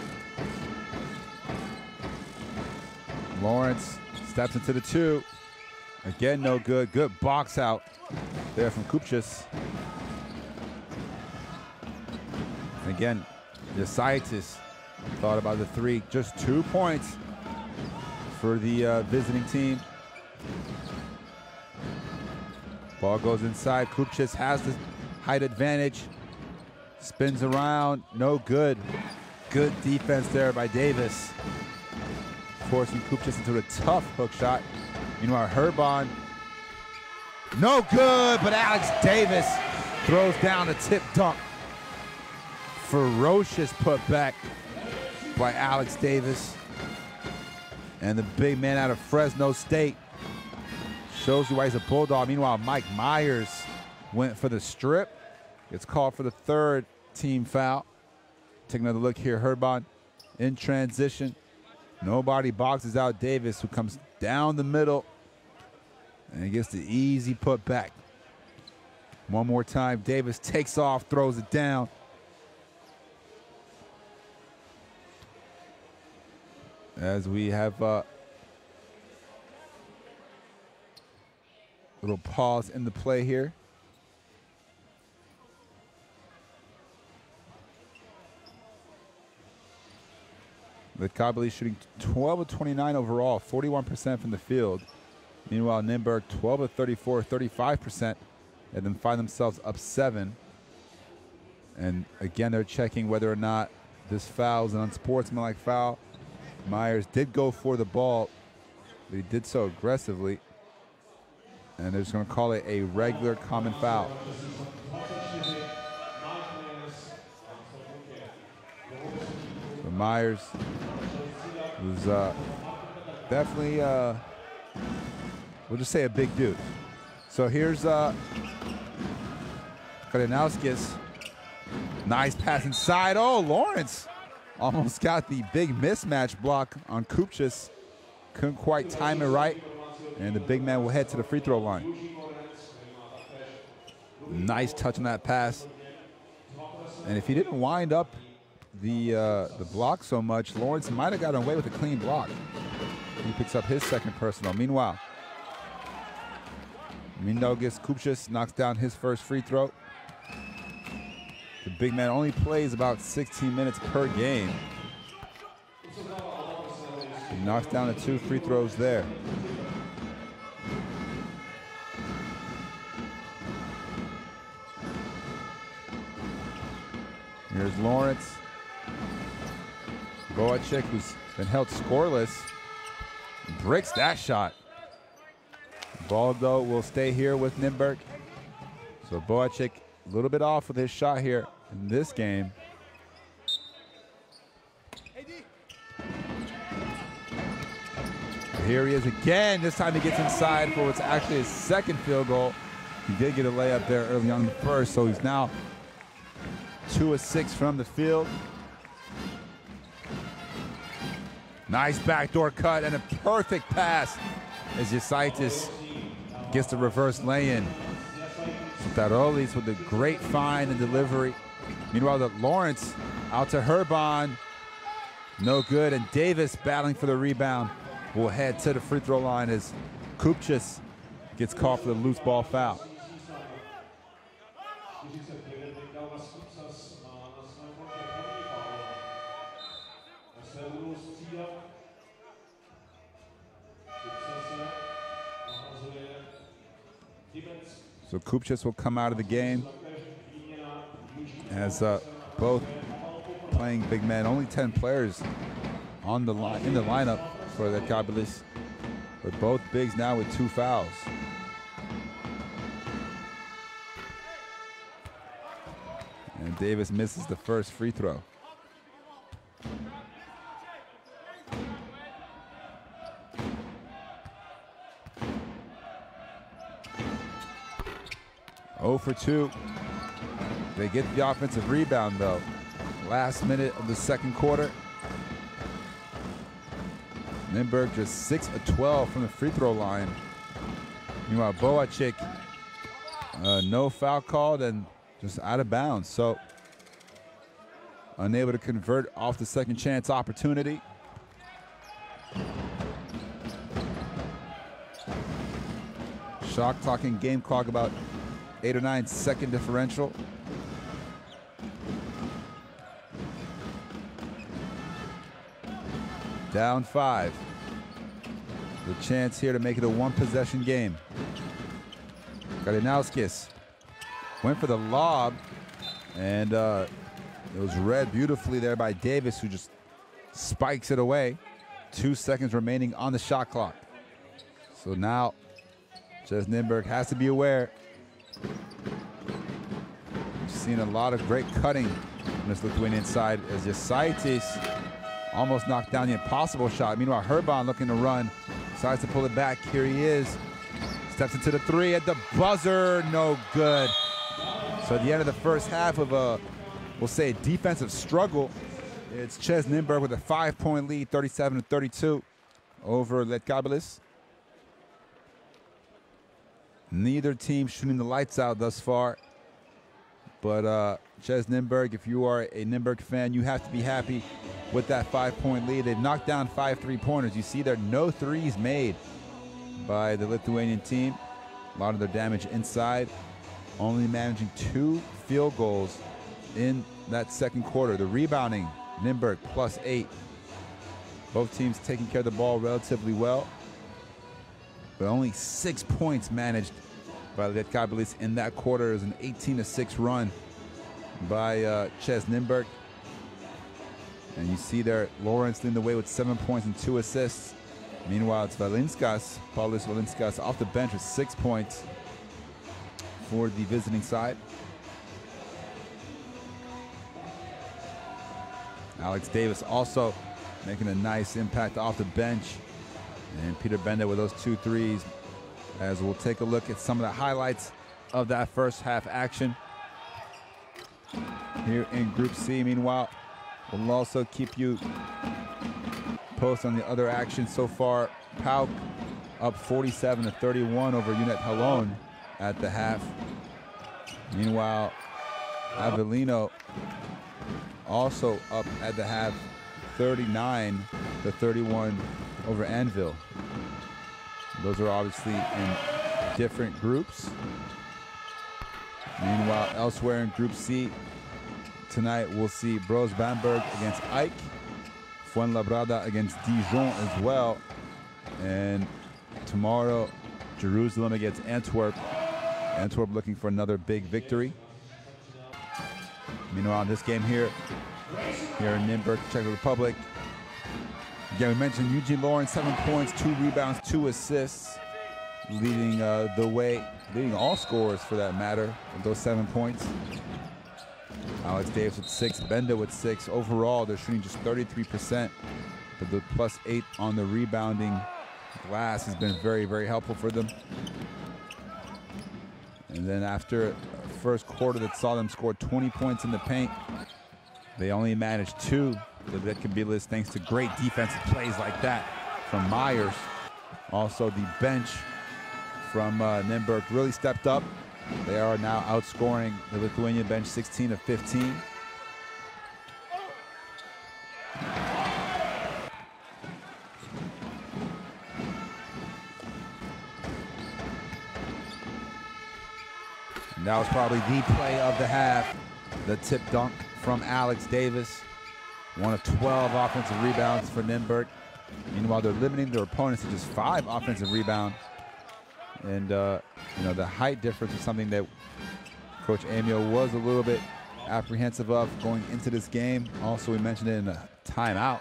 A: Lawrence steps into the 2. Again, no good. Good box out there from Kupchis. And again, Yasaitis thought about the 3. Just 2 points for the visiting team. Ball goes inside. Kupchis has the height advantage. Spins around, no good. Good defense there by Davis, forcing Kupchis into a tough hook shot. Meanwhile, Herban, no good, but Alex Davis throws down a tip dunk. Ferocious putback by Alex Davis. And the big man out of Fresno State shows you why he's a Bulldog. Meanwhile, Mike Myers went for the strip. It's called for the 3rd team foul. Take another look here. Herban in transition. Nobody boxes out Davis, who comes down the middle and he gets the easy put back. One more time. Davis takes off, throws it down. As we have a little pause in the play here. Lietkabelis shooting 12 of 29 overall, 41% from the field. Meanwhile, Nymburk 12 of 34, 35%, and then find themselves up 7. And again, they're checking whether or not this foul is an unsportsmanlike foul. Myers did go for the ball, but he did so aggressively. And they're just going to call it a regular common foul. So Myers was definitely, we'll just say a big dude. So here's Kalinowskis. Nice pass inside. Oh, Lawrence almost got the big mismatch block on Kupchis. Couldn't quite time it right. And the big man will head to the free throw line. Nice touch on that pass. And if he didn't wind up the block so much, Lawrence might have gotten away with a clean block. He picks up his second personal. Meanwhile, Mindaugas Kupchis knocks down his first free throw. The big man only plays about 16 minutes per game. He knocks down the 2 free throws there. Here's Lawrence. Boacek, who's been held scoreless, breaks that shot. Ball, though, will stay here with Nymburk. So Boacek a little bit off with his shot here in this game. Here he is again. This time he gets inside for what's actually his second field goal. He did get a layup there early on in the first, so he's now 2 of 6 from the field. Nice backdoor cut and a perfect pass as Jasaitis gets the reverse lay-in. Tarolis with a great find and delivery. Meanwhile, Lawrence out to Herban. No good, and Davis battling for the rebound will head to the free throw line as Kupchas gets called for the loose ball foul. So Kupchas will come out of the game as both playing big men. Only 10 players on the line in the lineup for Lietkabelis, but both bigs now with 2 fouls. And Davis misses the first free throw. Oh for 2. They get the offensive rebound, though. Last minute of the second quarter. Nymburk just 6 of 12 from the free throw line. Meanwhile, Boacek, no foul called and just out of bounds. So unable to convert off the second chance opportunity. Shot clock and game clock about 8 or 9 second differential. Down 5. The chance here to make it a 1-possession game. Kalinauskis went for the lob, and it was read beautifully there by Davis, who just spikes it away. 2 seconds remaining on the shot clock. So now CEZ Nymburk has to be aware. We've seen a lot of great cutting on this Lithuanian side as Jasaitis almost knocked down the impossible shot. Meanwhile, Herban looking to run, decides to pull it back. Here he is. Steps into the 3 at the buzzer. No good. So at the end of the first half of a, we'll say, defensive struggle, it's CEZ Nymburk with a 5-point lead, 37-32 over Lietkabelis. Neither team shooting the lights out thus far. But CEZ Nymburk, if you are a Nymburk fan, you have to be happy with that 5-point lead. They've knocked down 5 3-pointers. You see there are no threes made by the Lithuanian team. A lot of their damage inside. Only managing 2 field goals in that second quarter. The rebounding, Nymburk +8. Both teams taking care of the ball relatively well. But only 6 points managed by Lietkabelis in that quarter. It was an 18-6 run by CEZ Nymburk. And you see there, Lawrence leading the way with 7 points and 2 assists. Meanwhile, it's Valinskas, Paulius Valinskas, off the bench with 6 points for the visiting side. Alex Davis also making a nice impact off the bench. And Peter Bender with those 2 threes, as we'll take a look at some of the highlights of that first half action here in Group C. Meanwhile, we'll also keep you posted on the other action so far. PAOK up 47-31 over Unit Halon at the half. Meanwhile, Avellino also up at the half, 39-31 over Anvil. Those are obviously in different groups. Meanwhile, elsewhere in Group C, tonight we'll see Bros Bamberg against Ike, Fuenlabrada against Dijon as well. And tomorrow, Jerusalem against Antwerp. Antwerp looking for another big victory. Meanwhile, in this game here in Nymburk, Czech Republic. Again, we mentioned Eugene Lawrence, 7 points, 2 rebounds, 2 assists, leading the way, leading all scorers for that matter, with those 7 points. Alex Davis with 6, Benda with 6. Overall, they're shooting just 33%, but the +8 on the rebounding glass has been very, very helpful for them. And then after a first quarter that saw them score 20 points in the paint, they only managed 2. The Lietkabelis, thanks to great defensive plays like that from Myers. Also, the bench from Nymburk really stepped up. They are now outscoring the Lithuanian bench 16 of 15. And that was probably the play of the half, the tip dunk from Alex Davis. 1 of 12 offensive rebounds for Nymburk. Meanwhile, they're limiting their opponents to just 5 offensive rebounds. And you know, the height difference is something that Coach Amiel was a little bit apprehensive of going into this game. Also, we mentioned it in a timeout.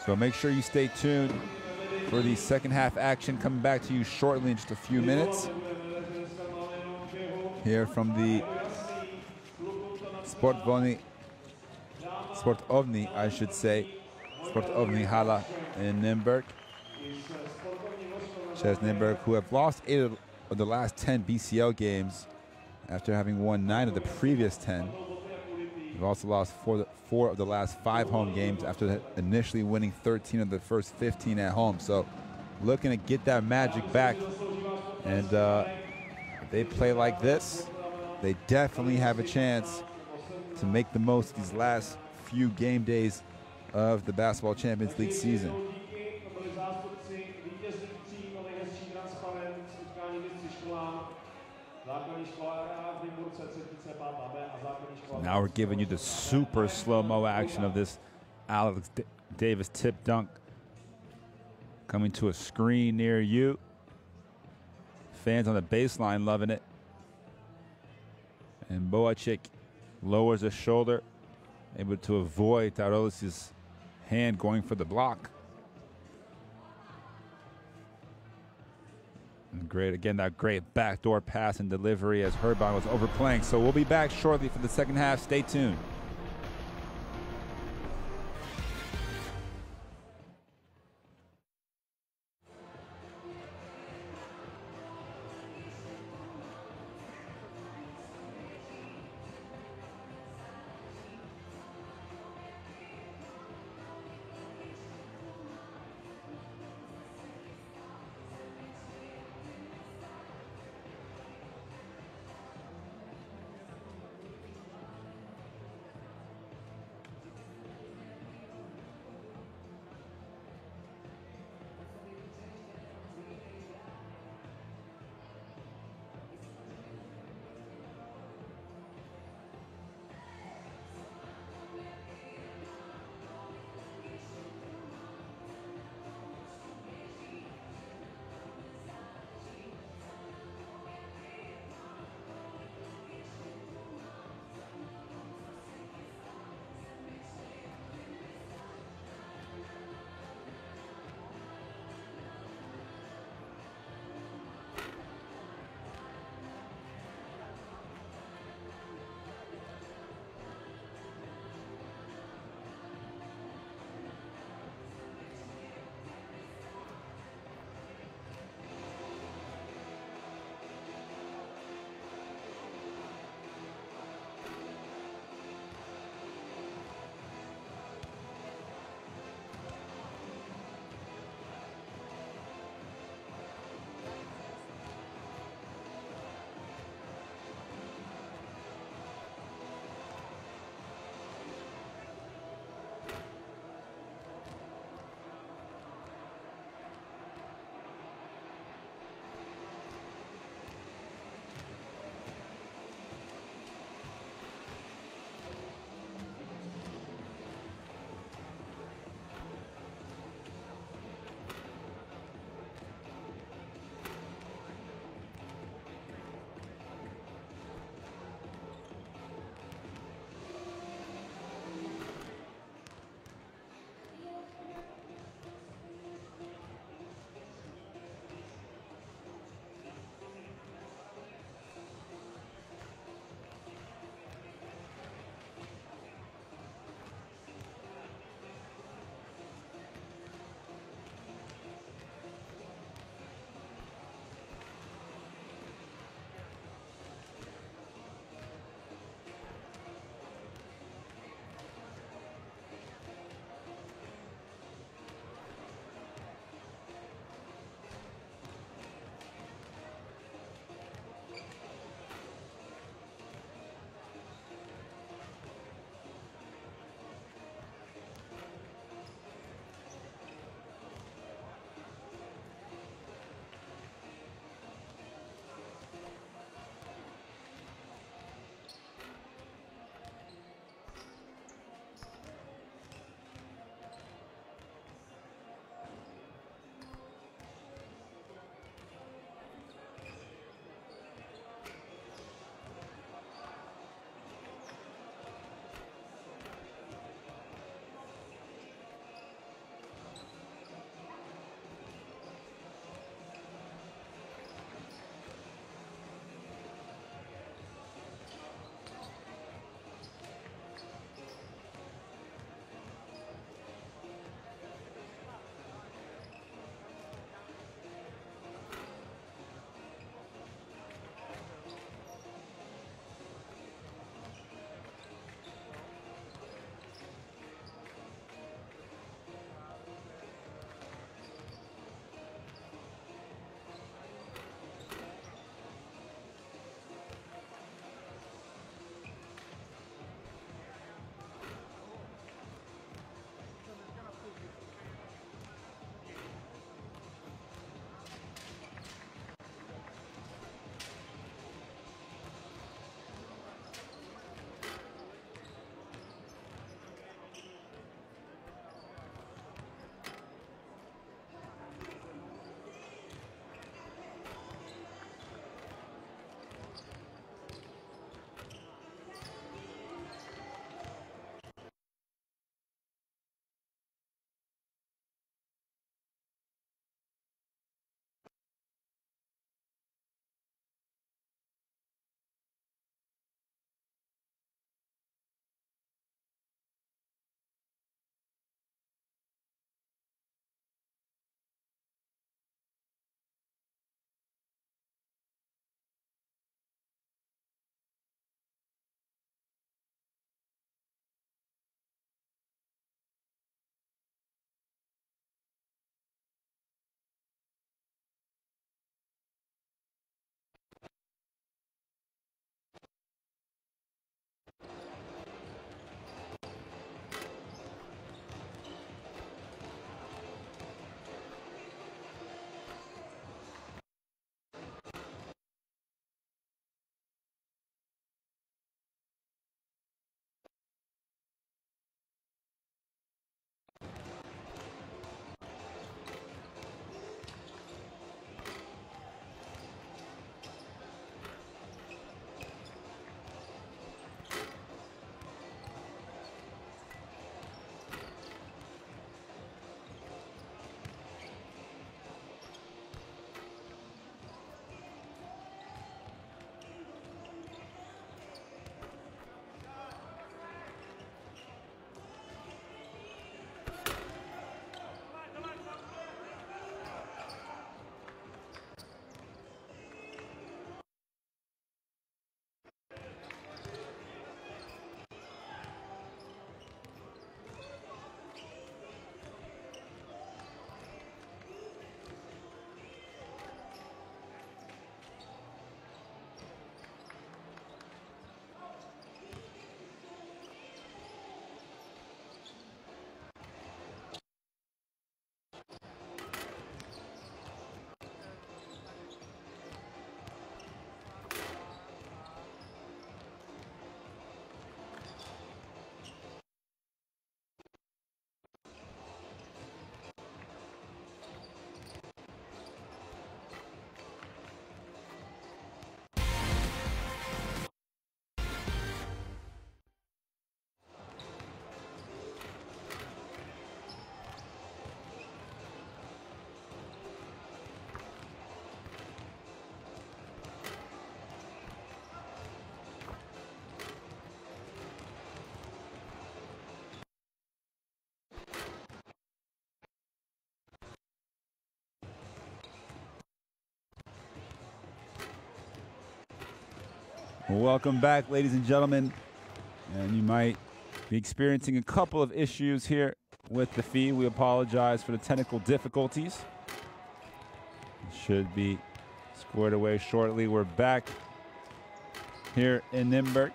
A: So make sure you stay tuned for the second half action, coming back to you shortly in just a few minutes. Here from the Sportovni, I should say, Sportovni Hala in Nymburk. CEZ Nymburk, who have lost 8 of the last 10 BCL games after having won 9 of the previous 10. They've also lost 4 of the last 5 home games after initially winning 13 of the first 15 at home. So looking to get that magic back. And if they play like this, they definitely have a chance to make the most of these last few game days of the Basketball Champions League season. Now we're giving you the super slow-mo action of this Alex Davis tip dunk coming to a screen near you. Fans on the baseline loving it. And Boacik lowers his shoulder, able to avoid Tarolis' hand going for the block. And great, again, that great backdoor pass and delivery as Herban was overplaying. So we'll be back shortly for the second half. Stay tuned. Welcome back, ladies and gentlemen. And you might be experiencing a couple of issues here with the feed. We apologize for the technical difficulties. It should be squared away shortly. We're back here in Nymburk.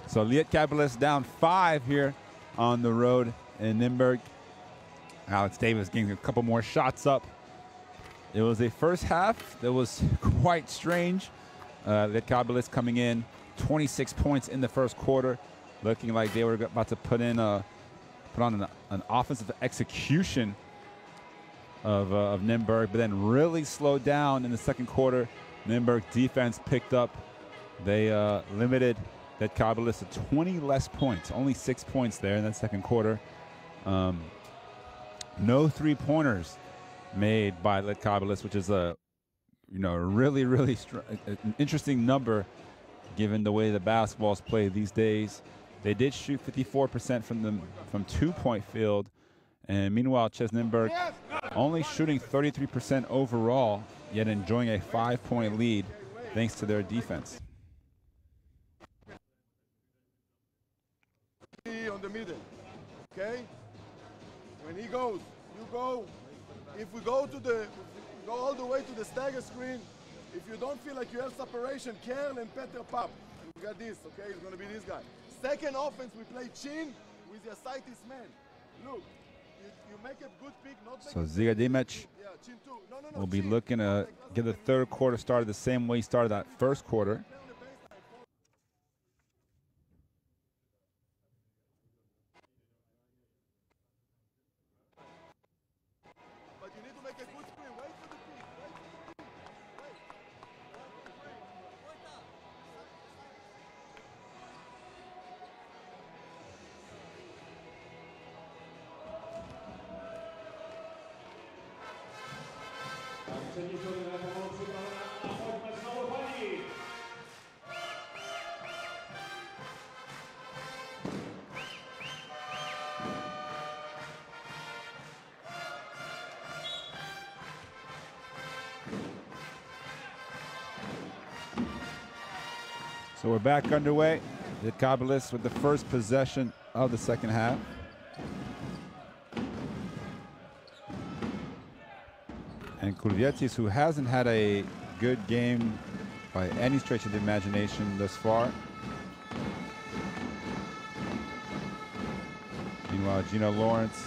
A: So Lietkabelis down 5 here on the road in Nymburk. Alex Davis getting a couple more shots up. It was a first half that was quite strange. Lietkabelis coming in 26 points in the first quarter, looking like they were about to put on an offensive execution of Nymburk, but then really slowed down in the second quarter. Nymburk defense picked up. They limited Lietkabelis to 20 less points, only 6 points there in that second quarter. No three-pointers made by Lietkabelis, which is a really an interesting number given the way the basketball's played these days. They did shoot 54% from two-point field, and meanwhile CEZ Nymburk only shooting 33% overall, yet enjoying a 5-point lead thanks to their defense.
C: On the middle, okay? When he goes, you go. If we go all the way to the stagger screen, if you don't feel like you have separation, Kern and Peter Pap. We got this, okay? It's gonna be this guy. Second offense, we play chin with the ascites man. Look, you make a good pick, not
A: so Ziga Dimec will be looking to get the third quarter started the same way he started that first quarter. So we're back underway. Lietkabelis with the first possession of the second half. And Kulvietis, who hasn't had a good game by any stretch of the imagination thus far. Meanwhile, Gino Lawrence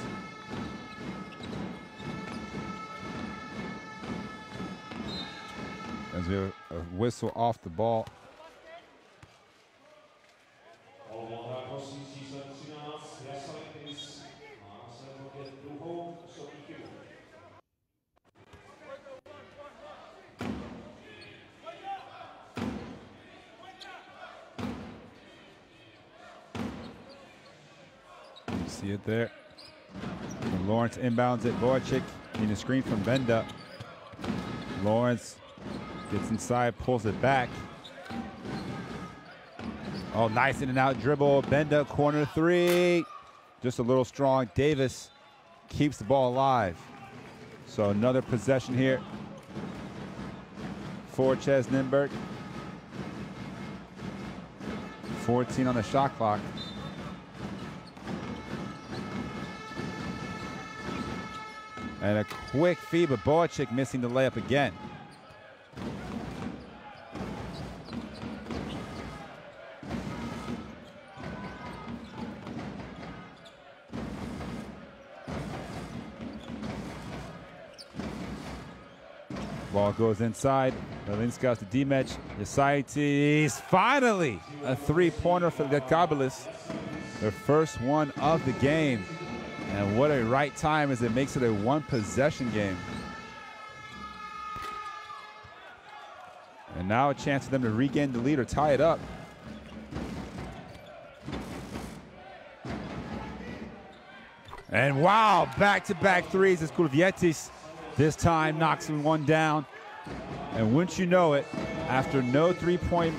A: as we have a whistle off the ball. See it there. And Lawrence inbounds it. Boychik getting a screen from Benda. Lawrence gets inside, pulls it back. Oh, nice in and out dribble. Benda, corner three. Just a little strong. Davis keeps the ball alive. So another possession here for CEZ Nymburk. 14 on the shot clock. And a quick feed, but Boychik missing the layup again. Ball goes inside. Berlinska to Dimec. Ascites, finally a three-pointer for Lietkabelis. Their first one of the game. And what a right time as it makes it a one-possession game. And now a chance for them to regain the lead or tie it up. And wow, back-to-back threes as Kulvietis this time knocks one down. And wouldn't you know it, after no three-point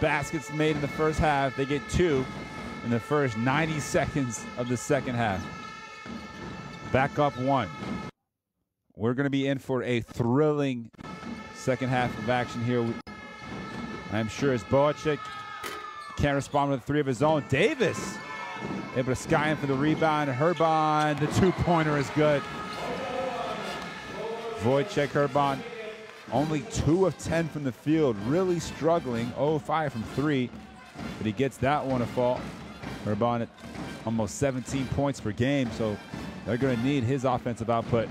A: baskets made in the first half, they get two. in the first 90 seconds of the second half. Back up 1. We're going to be in for a thrilling second half of action here. I'm sure as Boacek can't respond with 3 of his own. Davis able to sky in for the rebound. Herban, the 2-pointer is good. Wojciech Herban, only 2 of 10 from the field, really struggling. 0-5 from 3, but he gets that one to fall. Herban at almost 17 points per game, so they're going to need his offensive output.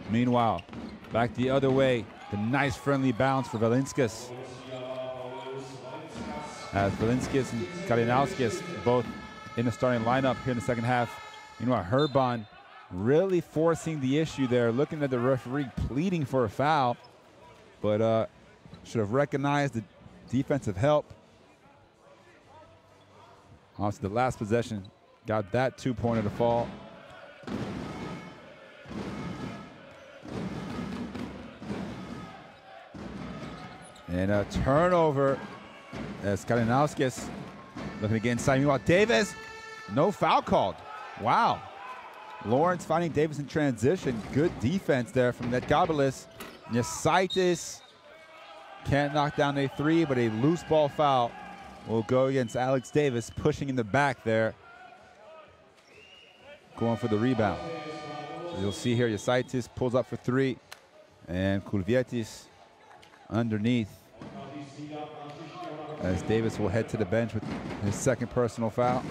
A: Meanwhile, back the other way, the nice friendly bounce for Velinskas. As Velinskas and Kalinauskis both in the starting lineup here in the second half. Meanwhile, Herban really forcing the issue there, looking at the referee pleading for a foul, but should have recognized the defensive help. Also, the last possession got that 2-pointer to fall. And a turnover as Kalinauskis looking to get inside. Meanwhile, Davis, no foul called. Wow. Lawrence finding Davis in transition. Good defense there from Lietkabelis. Nesaitis can't knock down a 3, but a loose ball foul will go against Alex Davis, pushing in the back there. Going for the rebound. So you'll see here, Nesaitis pulls up for 3, and Kulvietis underneath, as Davis will head to the bench with his second personal foul.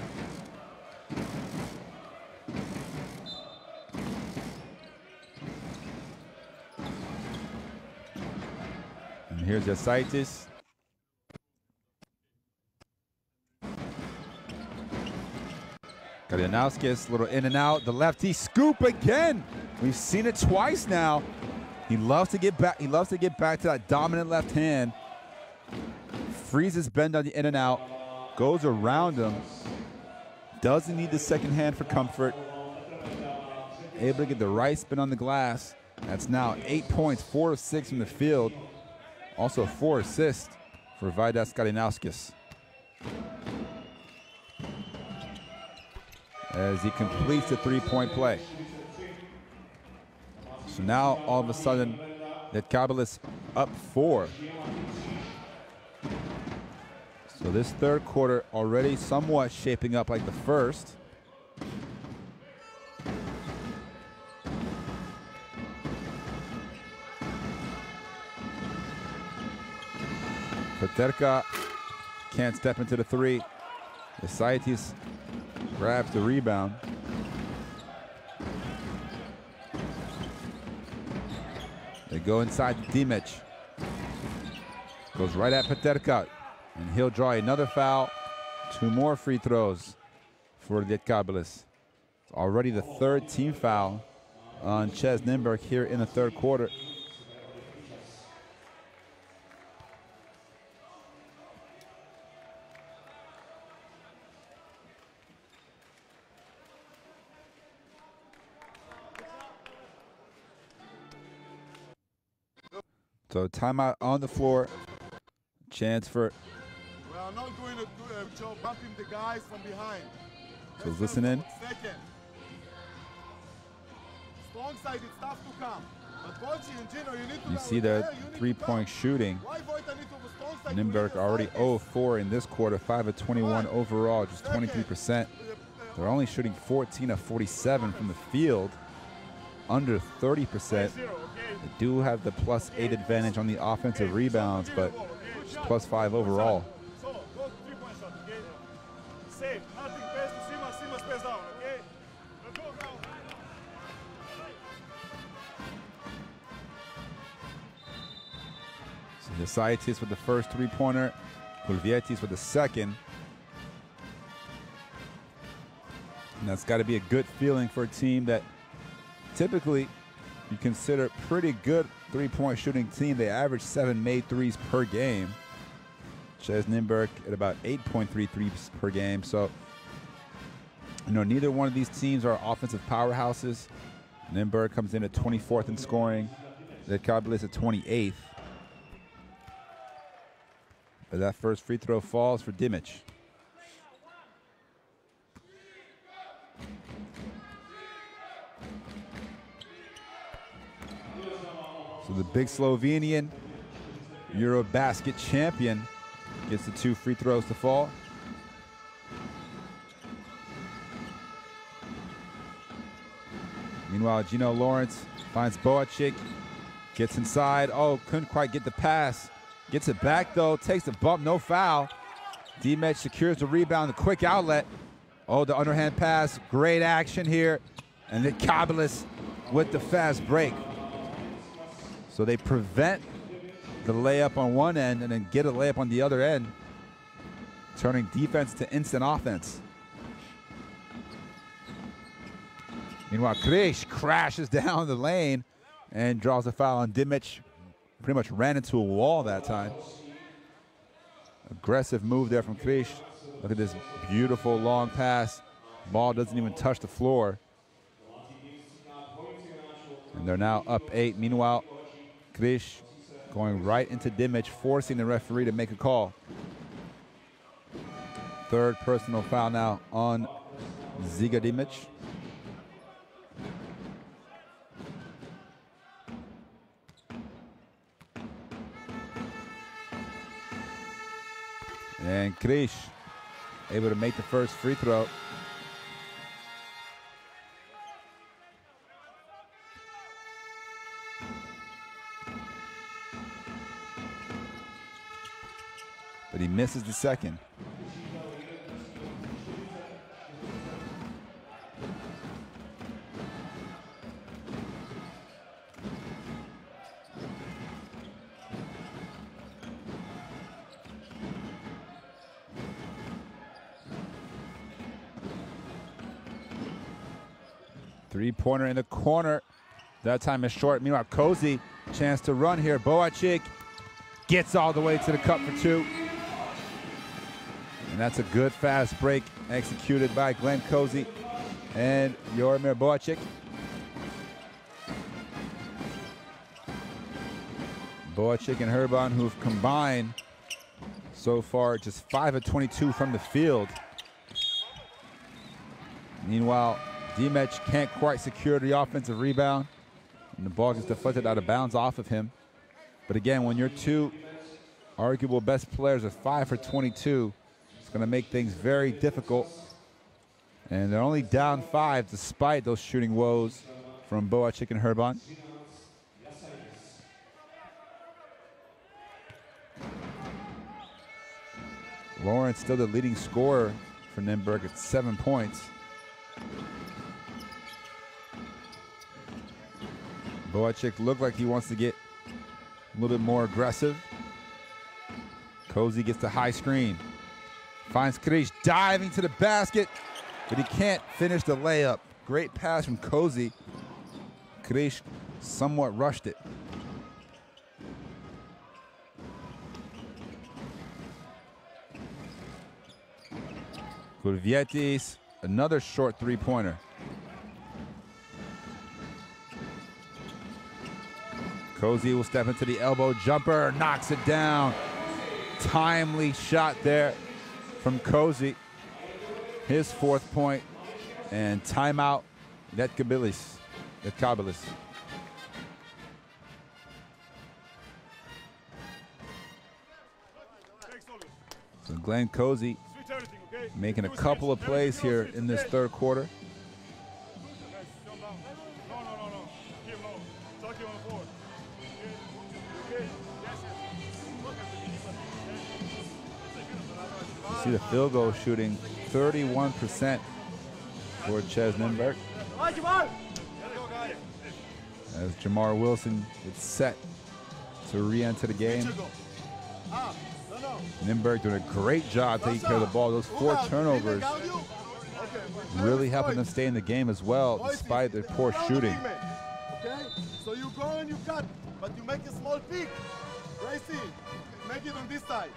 A: And here's Nesaitis. Kalinauskis, little in and out. The lefty scoop again. We've seen it twice now. He loves to get back. He loves to get back to that dominant left hand. Freezes bend on the in and out. Goes around him. Doesn't need the second hand for comfort. Able to get the right spin on the glass. That's now 8 points, 4 of 6 from the field. Also 4 assists for Vaidas Kalinauskis, as he completes the 3-point play. So now all of a sudden, Lietkabelis up 4. So this third quarter already somewhat shaping up like the first. Peterka can't step into the 3. Nesaitis grabs the rebound. They go inside to Dimic. Goes right at Peterka, and he'll draw another foul. 2 more free throws for Lietkabelis. It's already the 3rd team foul on CEZ Nymburk here in the third quarter. So timeout on the floor. Chance for.
C: We are not going to do a job bumping the guys from behind.
A: So listen in.
C: Second. Strong side, it's tough to come. But Bolchi and Gino, you need to.
A: You see the 3-point shooting. Nymburk already 0-4 in this quarter, 5 of 21 overall, just 23%. They're only shooting 14 of 47 from the field, under 30%. They do have the +8 advantage on the offensive rebounds, but just +5 overall.
C: So, go 3-point shot, okay? Safe, nothing pass to Simas, Simas pass down, okay? Let's go now.
A: So Nesaitis with the first 3-pointer, Kulvietis with the second. And that's got to be a good feeling for a team that typically you consider pretty good 3-point shooting team. They average 7 made threes per game. CEZ Nymburk at about 8.3 threes per game. So, you know, neither one of these teams are offensive powerhouses. Nymburk comes in at 24th in scoring. Lietkabelis at 28th. But that first free throw falls for Dimic. So the big Slovenian Eurobasket champion gets the 2 free throws to fall. Meanwhile, Gino Lawrence finds Boacic, gets inside. Oh, couldn't quite get the pass. Gets it back though, takes the bump, no foul. Dimec secures the rebound, the quick outlet. Oh, the underhand pass, great action here. And Lietkabelis with the fast break. So they prevent the layup on one end and then get a layup on the other end, turning defense to instant offense. Meanwhile, Krish crashes down the lane and draws a foul on Dimec. Pretty much ran into a wall that time. Aggressive move there from Krish. Look at this beautiful long pass. Ball doesn't even touch the floor. And they're now up 8. Meanwhile, Krish going right into Dimec, forcing the referee to make a call. 3rd personal foul now on Ziga Dimec. And Krish able to make the first free throw. But he misses the second. Three-pointer in the corner. That time is short. Meanwhile, Cozy, chance to run here. Boacic gets all the way to the cup for 2. And that's a good fast break executed by Glenn Cozy and Jaromir Boacic. Boacic and Herban, who've combined so far just 5 of 22 from the field. Meanwhile, Dimec can't quite secure the offensive rebound, and the ball gets deflected out of bounds off of him. But again, when your 2 arguable best players are 5 for 22, it's going to make things very difficult. And they're only down 5 despite those shooting woes from Boacic and Herban. Lawrence still the leading scorer for Nymburk at 7 points. Boacic looked like he wants to get a little bit more aggressive. Cozy gets the high screen. Finds Krish diving to the basket, but he can't finish the layup. Great pass from Cozy. Krish somewhat rushed it. Kurvietis, another short 3-pointer. Cozy will step into the elbow jumper, knocks it down. Timely shot there from Cozy. His 4th point, and timeout, Lietkabelis. So Glenn Cozy making a couple of plays here in this 3rd quarter. See the field goal shooting, 31% for CEZ Nymburk. As Jamar Wilson is set to re-enter the game. Nymburk doing a great job taking care of the ball. Those 4 turnovers really helping them stay in the game as well, despite their poor shooting.
D: Okay, so you go and you cut, but you make a small peak. Gracie, make it on this side.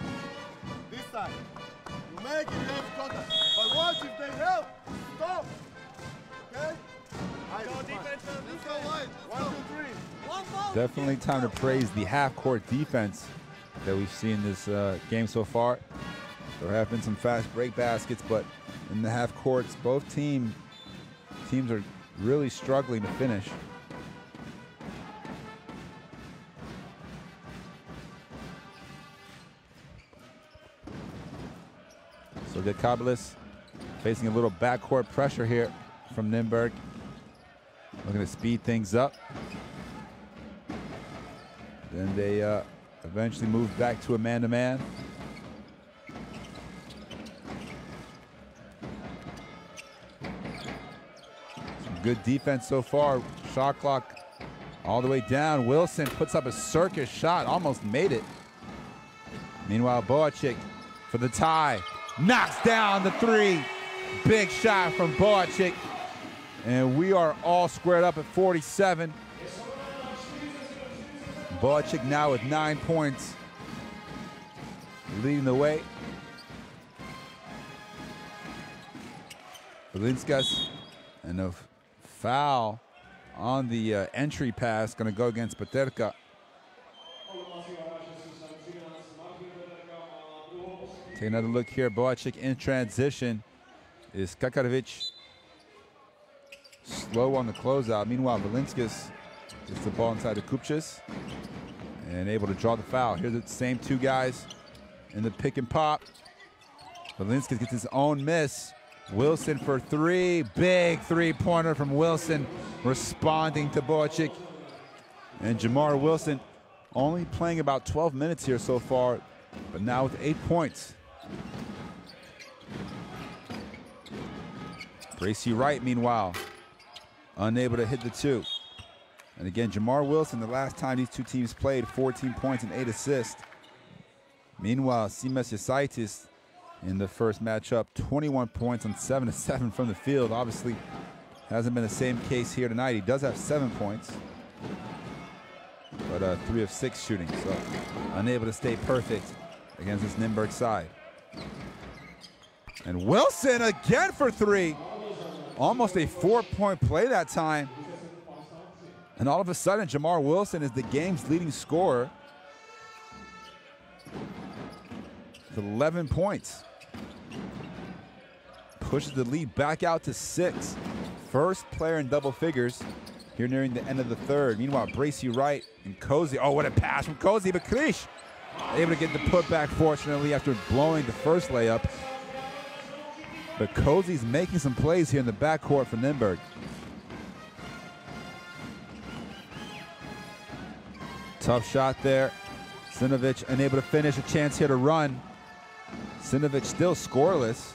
D: This side. You make it, you have contact. But watch, if they help, stop. Okay? Go defense. Let's go wide. 1, 2, 3.
A: Definitely time to praise the half-court defense that we've seen this game so far. There have been some fast break baskets, but in the half courts, both teams are really struggling to finish. So Lietkabelis facing a little backcourt pressure here from Nymburk. Looking to speed things up. Then they eventually move back to a man-to-man. Some good defense so far. Shot clock all the way down. Wilson puts up a circus shot, almost made it. Meanwhile, Boacik for the tie. Knocks down the three. Big shot from Boacik. And we are all squared up at 47. Boacik now with 9 points, leading the way. Belinskas, and a foul on the entry pass, going to go against Paterka. Take another look here. Boacik in transition is Kakarovic. Slow on the closeout. Meanwhile, Belinskas gets the ball inside the Kupchas and able to draw the foul. Here's the same two guys in the pick and pop. Belinskas gets his own miss. Wilson for three. Big three-pointer from Wilson, responding to Boacik. And Jamar Wilson only playing about 12 minutes here so far, but now with 8 points. Bracy Wright, meanwhile, unable to hit the two. And again, Jamar Wilson, the last time these two teams played, 14 points and 8 assists. Meanwhile, Simas Yasaitis in the first matchup, 21 points on 7 of 7 from the field. Obviously, hasn't been the same case here tonight. He does have 7 points, but 3 of 6 shooting, so unable to stay perfect against this Nymburk side. And Wilson again for three. Almost a 4-point play that time. And all of a sudden, Jamar Wilson is the game's leading scorer with 11 points. Pushes the lead back out to 6. First player in double figures here nearing the end of the third. Meanwhile, Bracy Wright and Cozy. Oh, what a pass from Cozy, but Krish able to get the putback, fortunately, after blowing the first layup. But Cozy's making some plays here in the backcourt for Nymburk. Tough shot there. Sinovic unable to finish. A chance here to run. Sinovic still scoreless.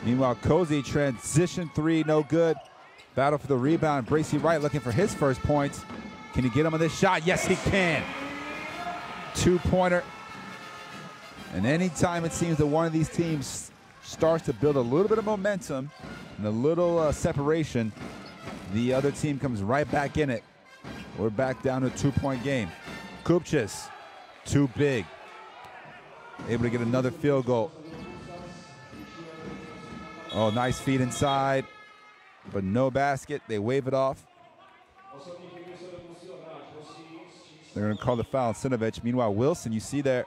A: Meanwhile, Cozy transition three, no good. Battle for the rebound. Bracy Wright looking for his first points. Can he get him on this shot? Yes, he can. 2-pointer. And anytime it seems that one of these teams starts to build a little bit of momentum and a little separation, the other team comes right back in it. We're back down to a 2-point game. Kupchas, too big. Able to get another field goal. Oh, nice feed inside, but no basket. They wave it off. They're going to call the foul on Sinovic. Meanwhile, Wilson, you see there,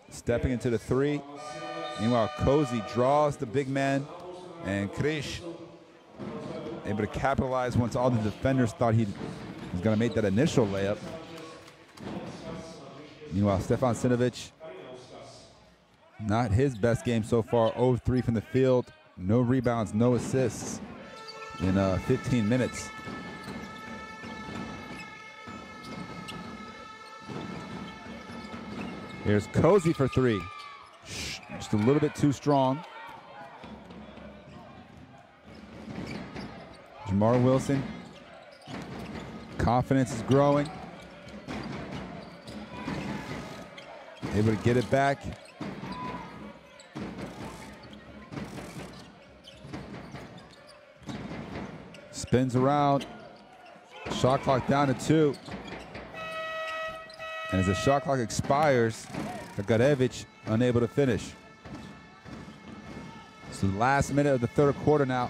A: stepping into the three. Meanwhile, Cozy draws the big man, and Krish able to capitalize once all the defenders thought he was going to make that initial layup. Meanwhile, Stefan Sinovic, not his best game so far. 0-3 from the field, no rebounds, no assists in 15 minutes. Here's Cozy for three. Just a little bit too strong. Jamar Wilson. Confidence is growing. Able to get it back. Spins around. Shot clock down to 2. And as the shot clock expires, Kakarovic unable to finish. So the last minute of the third quarter now.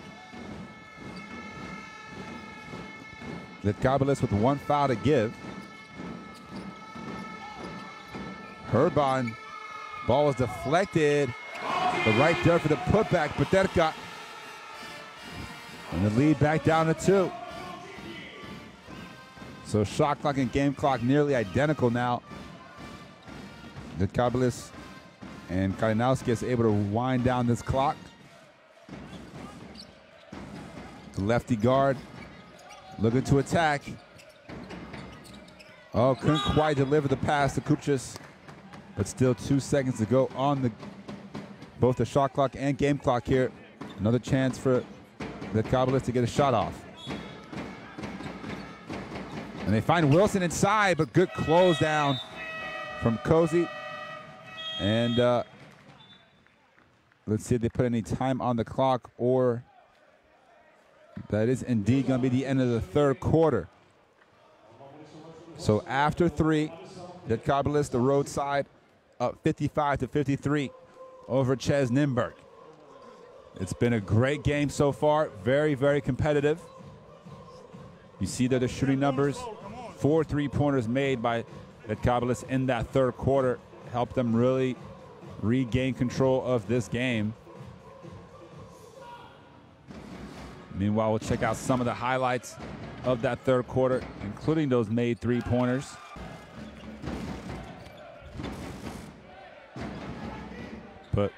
A: Lietkabelis with 1 foul to give. Herban, ball was deflected, but right there for the putback, Paterka. And the lead back down to 2. So shot clock and game clock nearly identical now. Lietkabelis And Kalinowski is able to wind down this clock. The lefty guard looking to attack. Oh, couldn't quite deliver the pass to Kupchas, but still 2 seconds to go on both the shot clock and game clock here. Another chance for Lietkabelis to get a shot off. And they find Wilson inside, but good close down from Cozy. And let's see if they put any time on the clock, or that is indeed going to be the end of the third quarter. So after 3, Lietkabelis, the road side, up 55-53 over CEZ Nymburk. It's been a great game so far, very, very competitive. You see that the shooting numbers, 4 3-pointers made by Lietkabelis in that third quarter, helped them really regain control of this game. Meanwhile, we'll check out some of the highlights of that third quarter, including those made 3-pointers. But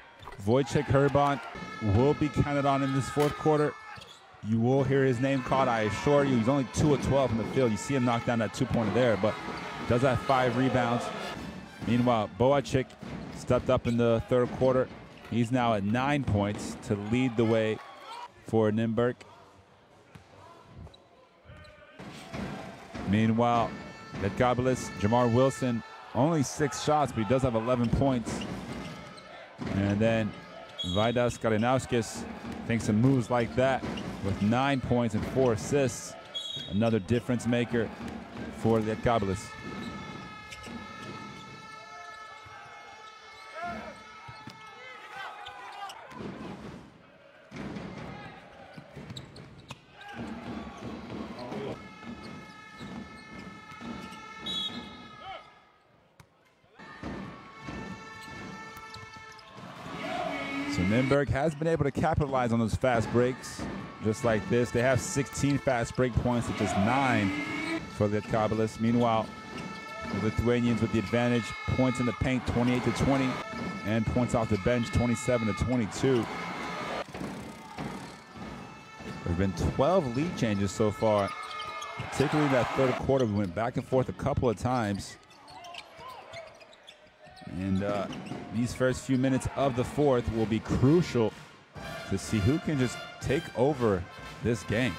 A: Wojciech Herban will be counted on in this fourth quarter. You will hear his name called, I assure you. He's only 2 of 12 from the field. You see him knock down that 2-pointer there, but does have 5 rebounds. Meanwhile, Boacik stepped up in the third quarter. He's now at 9 points to lead the way for Nymburk. Meanwhile, Lietkabelis, Jamar Wilson, only 6 shots, but he does have 11 points. And then Vaidas Kalinauskis makes some moves like that with 9 points and 4 assists. Another difference maker for Lietkabelis. So Nymburk has been able to capitalize on those fast breaks, just like this. They have 16 fast break points to just 9 for Lietkabelis. Meanwhile, the Lithuanians with the advantage, points in the paint 28-20, and points off the bench 27-22. There have been 12 lead changes so far, particularly in that third quarter. We went back and forth a couple of times. And these first few minutes of the fourth will be crucial to see who can just take over this game.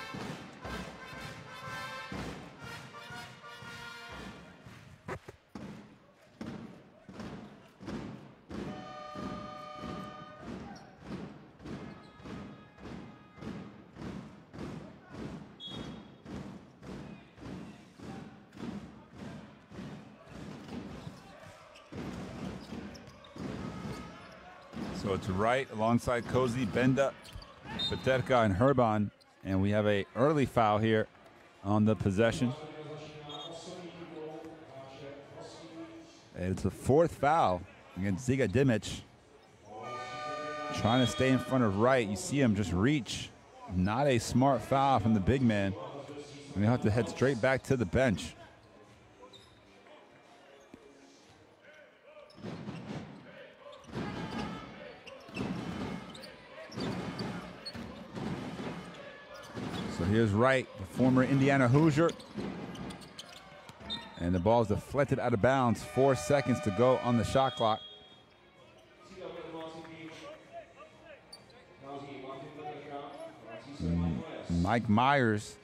A: So it's right alongside Cozy, Benda, Peterka, and Herban. And we have an early foul here on the possession. And it's the 4th foul against Ziga Dimic. Trying to stay in front of right. You see him just reach. Not a smart foul from the big man. And he'll have to head straight back to the bench. So here's Wright, the former Indiana Hoosier. And the ball is deflected out of bounds. 4 seconds to go on the shot clock. Mike Myers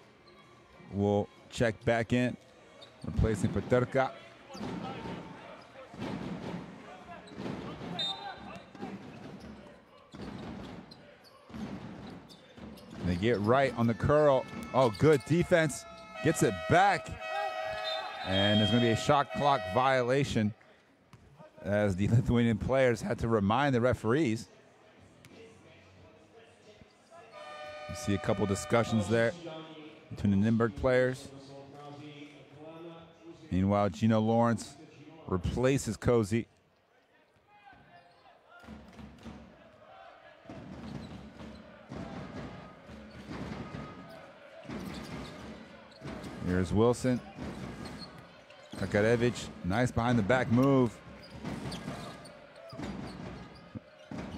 A: will check back in, replacing Peterka. They get right on the curl. Oh, good defense. Gets it back. And there's going to be a shot clock violation as the Lithuanian players had to remind the referees. You see a couple discussions there between the Nymburk players. Meanwhile, Gino Lawrence replaces Cozy. Here's Wilson. Kakarevich, nice behind the back move.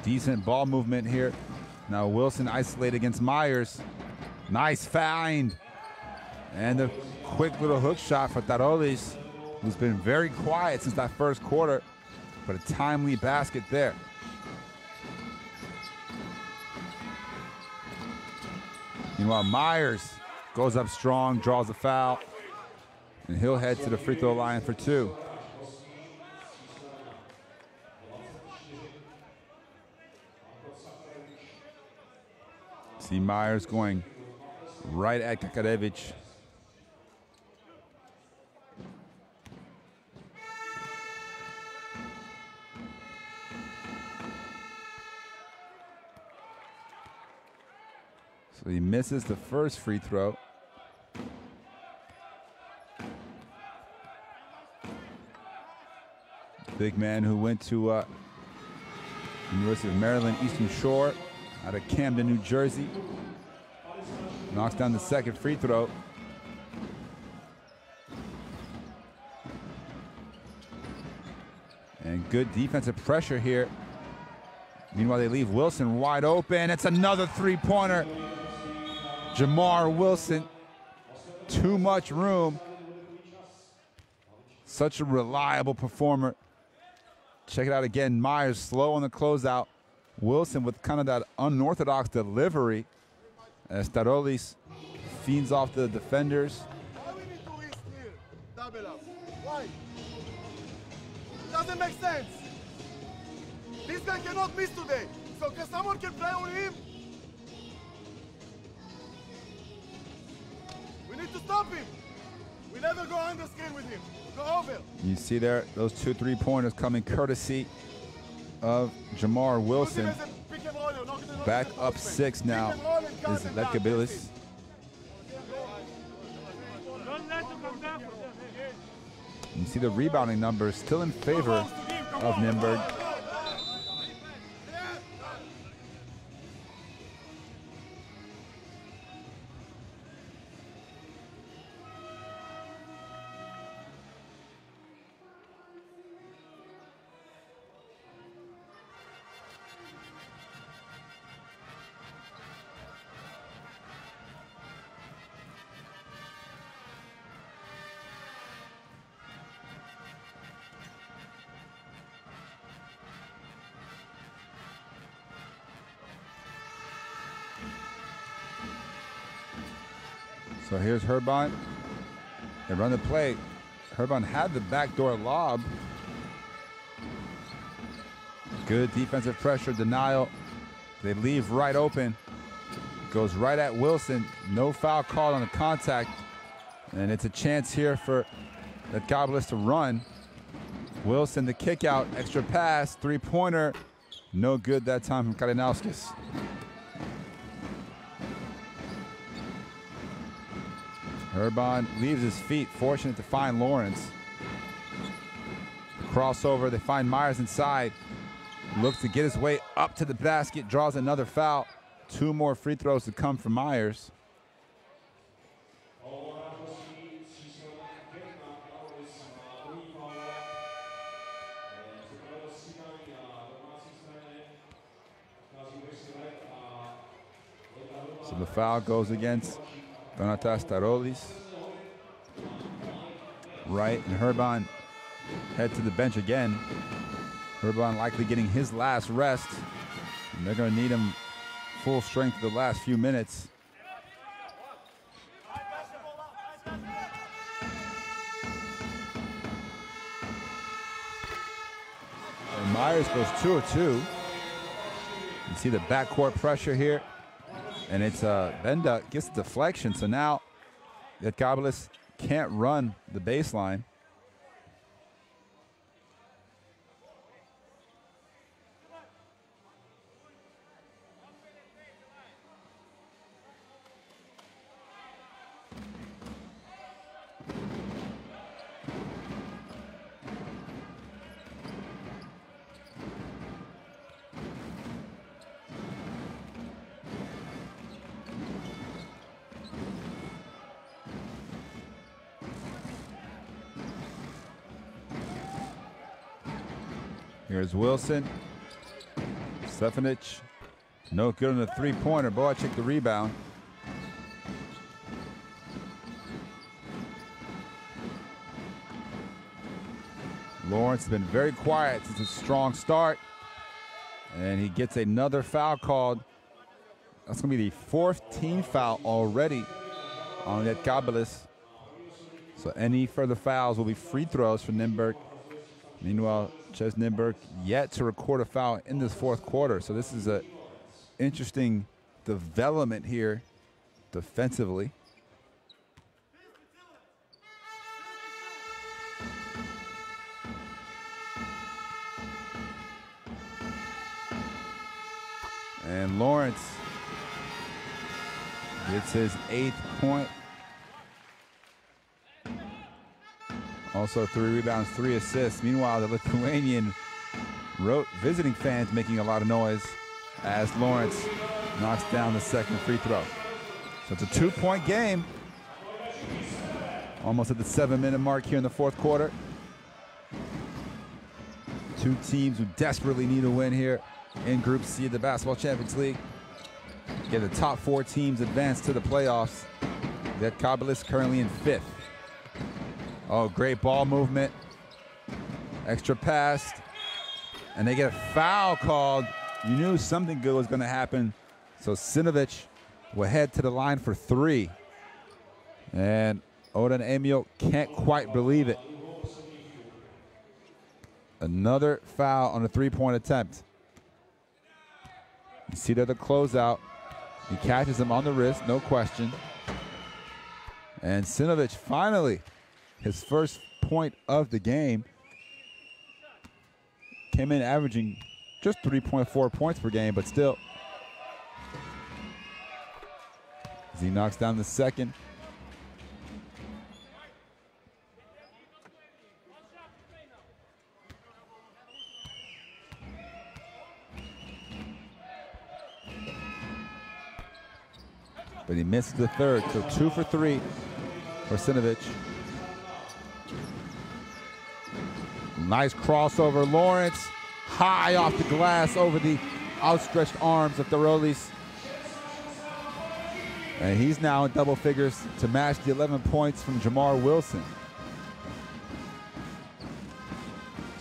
A: Decent ball movement here. Now Wilson isolated against Myers. Nice find. And a quick little hook shot for Tarolis, who's been very quiet since that first quarter, but a timely basket there. Meanwhile, Myers goes up strong, draws a foul, and he'll head to the free throw line for 2. See Myers going right at Kakarevic. So he misses the first free throw. Big man who went to University of Maryland Eastern Shore out of Camden, New Jersey. Knocks down the second free throw. And good defensive pressure here. Meanwhile, they leave Wilson wide open. It's another three-pointer. Jamar Wilson, too much room. Such a reliable performer. Check it out again. Myers slow on the closeout. Wilson with kind of that unorthodox delivery as Tarolis feeds off the defenders.
D: Why we need to risk here? Double up. Why? It doesn't make sense. This guy cannot miss today. So someone can play on him. We need to stop him. We never go under screen with him. Go over.
A: You see there, those 2 3-pointers coming courtesy of Jamar Wilson. Back up 6 now is Lietkabelis. You see the rebounding numbers still in favor of Nymburk. So here's Herban. They run the play. Herban had the backdoor lob. Good defensive pressure, denial. They leave right open. Goes right at Wilson. No foul called on the contact. And it's a chance here for Lietkabelis to run. Wilson, the kick out, extra pass, 3-pointer. No good that time from Kalinauskis. Herban leaves his feet, fortunate to find Lawrence. Crossover, they find Myers inside. Looks to get his way up to the basket, draws another foul. 2 more free throws to come from Myers. So the foul goes against Donatas Tarolis. Right, and Herban head to the bench again. Herban likely getting his last rest. And they're going to need him full strength the last few minutes. And Myers goes 2 of 2. You see the backcourt pressure here. And it's Benda gets the deflection, so now Lietkabelis can't run the baseline. Here's Wilson. Stefanic, no good on the three-pointer. Boacek the rebound. Lawrence has been very quiet since a strong start. And he gets another foul called. That's going to be the fourth team foul already on Lietkabelis. So any further fouls will be free throws for Nymburk. Meanwhile, CEZ Nymburk yet to record a foul in this fourth quarter. So this is an interesting development here defensively. And Lawrence gets his 8th point. Also 3 rebounds, 3 assists. Meanwhile, the Lithuanian visiting fans making a lot of noise as Lawrence knocks down the second free throw. So it's a 2-point game. Almost at the 7-minute mark here in the fourth quarter. Two teams who desperately need a win here in Group C of the Basketball Champions League. Get the top 4 teams advance to the playoffs. Lietkabelis currently in 5th. Oh, great ball movement. Extra pass. And they get a foul called. You knew something good was going to happen. So Sinovic will head to the line for 3. And Odin Emil can't quite believe it. Another foul on a 3-point attempt. You see that the closeout. He catches him on the wrist, no question. And Sinovic finally, his first point of the game, came in averaging just 3.4 points per game, but still. As he knocks down the second. But he missed the third, so 2 for 3 for Sinovic. Nice crossover, Lawrence, high off the glass over the outstretched arms of Thoroughlis. And he's now in double figures to match the 11 points from Jamar Wilson.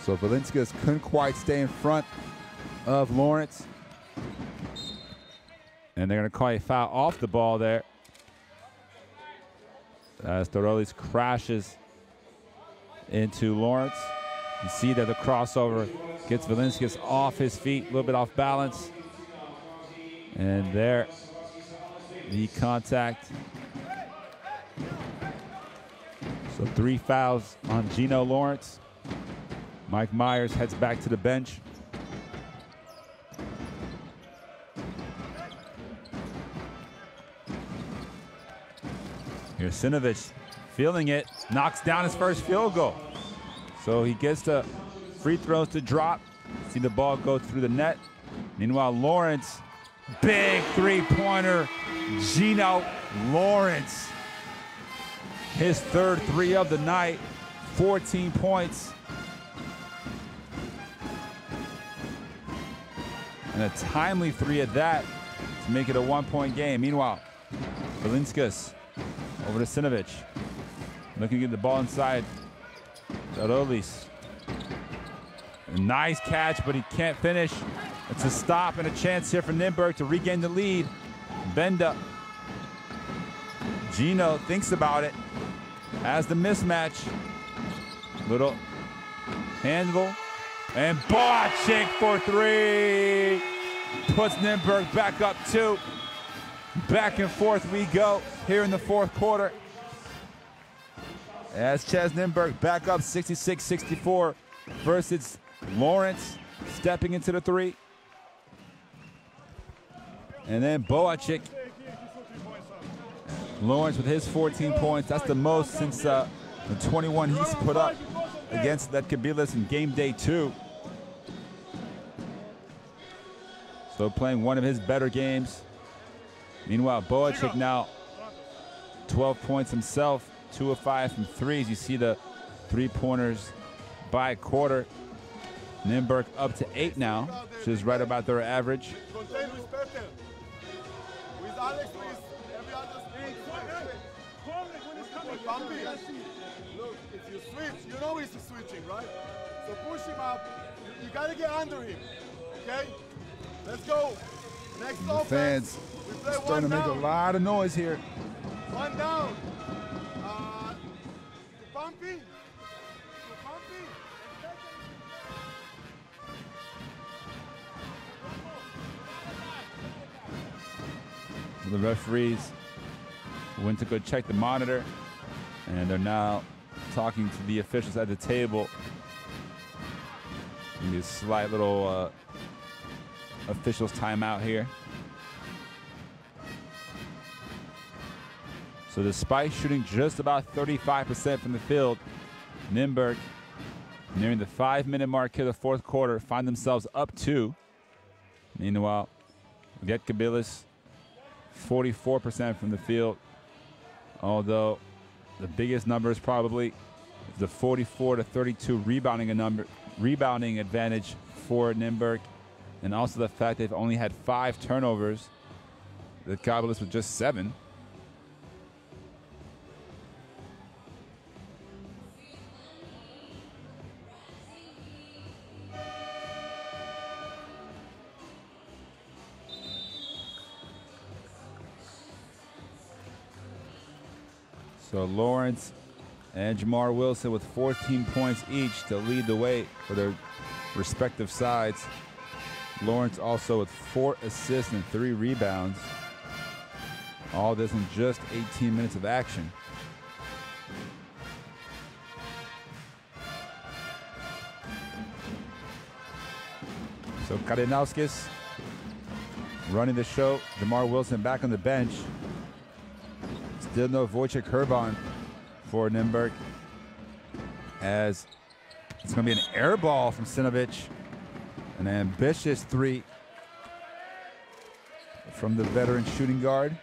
A: So Valinskas couldn't quite stay in front of Lawrence. And they're going to call a foul off the ball there as Thoroughlis crashes into Lawrence. You see that the crossover gets Valinskas off his feet, a little bit off balance. And there, the contact. So 3 fouls on Gino Lawrence. Mike Myers heads back to the bench. Here's Sinovic feeling it, knocks down his first field goal. So he gets the free throws to drop. See the ball go through the net. Meanwhile, Lawrence, big 3-pointer. Gino Lawrence, his third 3 of the night, 14 points. And a timely 3 at that to make it a 1-point game. Meanwhile, Valinskas over to Sinovic. Looking to get the ball inside. Thoroughlis. A nice catch, but he can't finish. It's a stop and a chance here for Nymburk to regain the lead. Benda. Gino thinks about it. Has the mismatch. Little handle. And Boacek for 3. Puts Nymburk back up 2. Back and forth we go here in the fourth quarter. As CEZ Nymburk back up 66-64 versus Lawrence stepping into the 3. And then Boacek. Lawrence with his 14 points. That's the most since the 21 he's put up against Lietkabelis in game day 2. So playing one of his better games. Meanwhile, Boacek now 12 points himself, 2 of 5 from 3. As you see the 3-pointers by quarter. Nymburk up to 8 now, which is right about their average.
D: Contain with Peter. With Alex, with every other speed. Bumpy. Look, if you switch, you know he's switching, right? So push him up. You gotta get under him. Okay? Let's go. Next
A: The
D: offense.
A: fans
D: We play
A: starting to
D: one
A: make a
D: down.
A: lot of noise here.
D: One down. Bumpy. Bumpy.
A: The referees went to go check the monitor, and they're now talking to the officials at the table. Maybe a slight little officials timeout here. So despite shooting just about 35% from the field, Nymburk, nearing the 5-minute mark here of the fourth quarter, find themselves up 2. Meanwhile, Lietkabelis, 44% from the field, although the biggest number is probably the 44-32 rebounding advantage for Nymburk, and also the fact they've only had 5 turnovers. Lietkabelis with just 7. So Lawrence and Jamar Wilson with 14 points each to lead the way for their respective sides. Lawrence also with 4 assists and 3 rebounds. All this in just 18 minutes of action. So Kalinauskis running the show. Jamar Wilson back on the bench. Still no Wojciech Herban for Nymburk, as it's going to be an air ball from Sinovic. An ambitious 3 from the veteran shooting guard.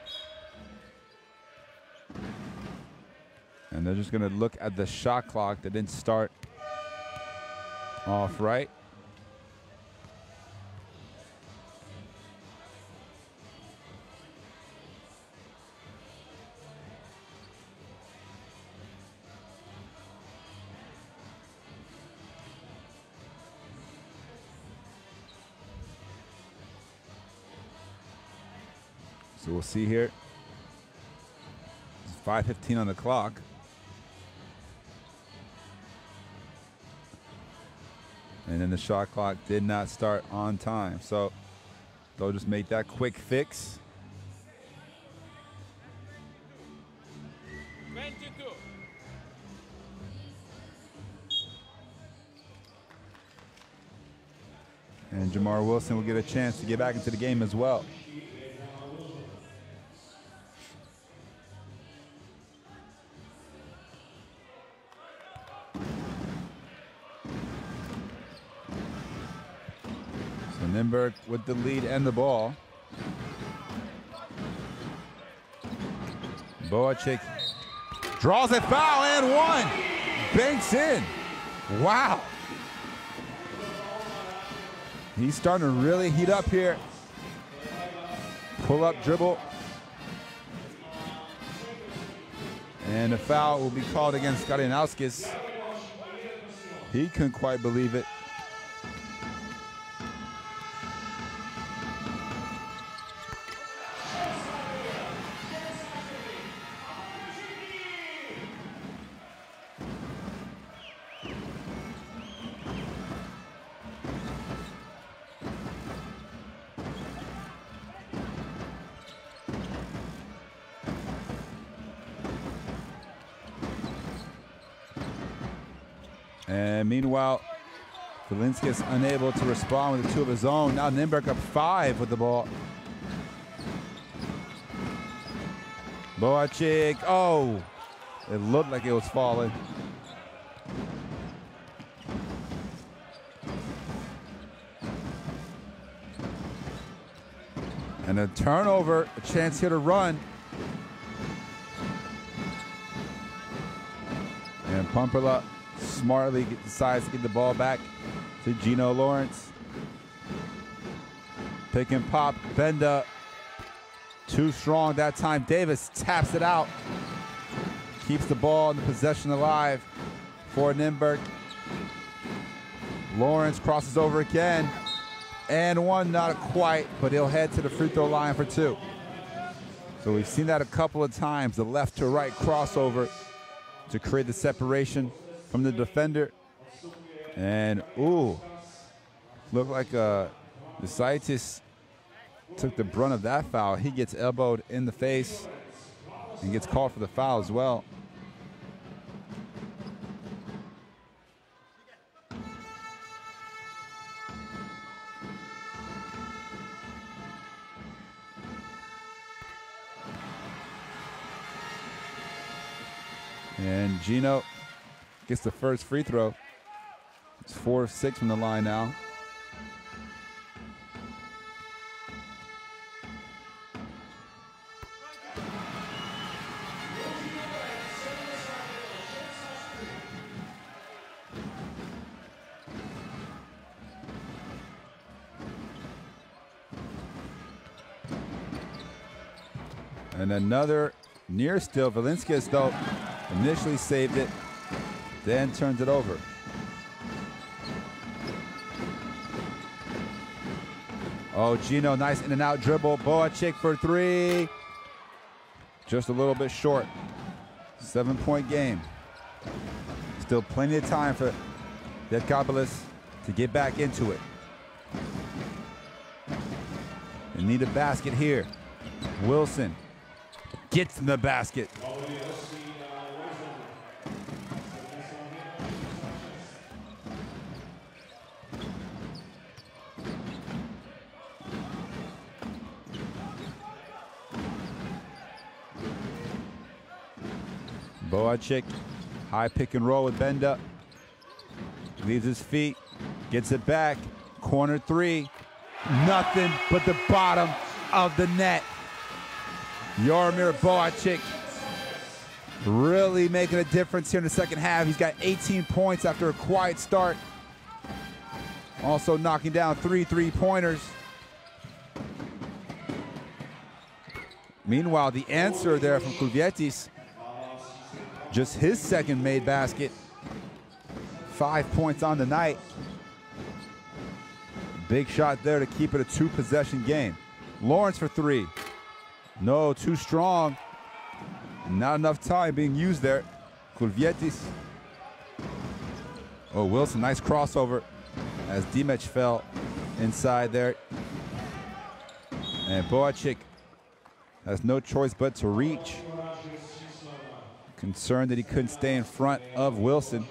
A: And they're just going to look at the shot clock that didn't start off right. So we'll see here. It's 5:15 on the clock. And then the shot clock did not start on time. So they'll just make that quick fix.
E: 22.
A: And Jamar Wilson will get a chance to get back into the game as well. Nymburk with the lead and the ball. Boacek draws a foul and 1. Banks in. Wow. He's starting to really heat up here. Pull up dribble. And a foul will be called against Kalinauskis. He couldn't quite believe it. And meanwhile, Felinskis unable to respond with the 2 of his own. Now Nymburk up 5 with the ball. Boacek, oh, it looked like it was falling. And a turnover, a chance here to run. And Pumperla smartly decides to get the ball back to Gino Lawrence. Pick and pop, Benda. Too strong that time. Davis taps it out. Keeps the ball and the possession alive for Nymburk. Lawrence crosses over again. And one, not quite, but he'll head to the free throw line for two. So we've seen that a couple of times, the left to right crossover to create the separation from the defender. And, ooh, looked like the Scientist took the brunt of that foul. He gets elbowed in the face and gets called for the foul as well. And Gino gets the first free throw. It's 4 of 6 from the line now. And another near steal. Valencias, though, initially saved it, then turns it over. Oh, Gino, nice in and out dribble. Boacik for three. Just a little bit short. 7-point game. Still plenty of time for Lietkabelis to get back into it. They need a basket here. Wilson gets in the basket. Boacik, high pick and roll with Benda. Leaves his feet, gets it back. Corner three. Nothing but the bottom of the net. Jaromir Boacik really making a difference here in the second half. He's got 18 points after a quiet start. Also knocking down 3 3-pointers. Meanwhile, the answer there from Kulvietis, just his second made basket. 5 points on the night. Big shot there to keep it a 2-possession game. Lawrence for three. No, too strong. Not enough time being used there. Kulvietis. Oh, Wilson, nice crossover as Dimec fell inside there. And Boacik has no choice but to reach. Concerned that he couldn't stay in front of Wilson.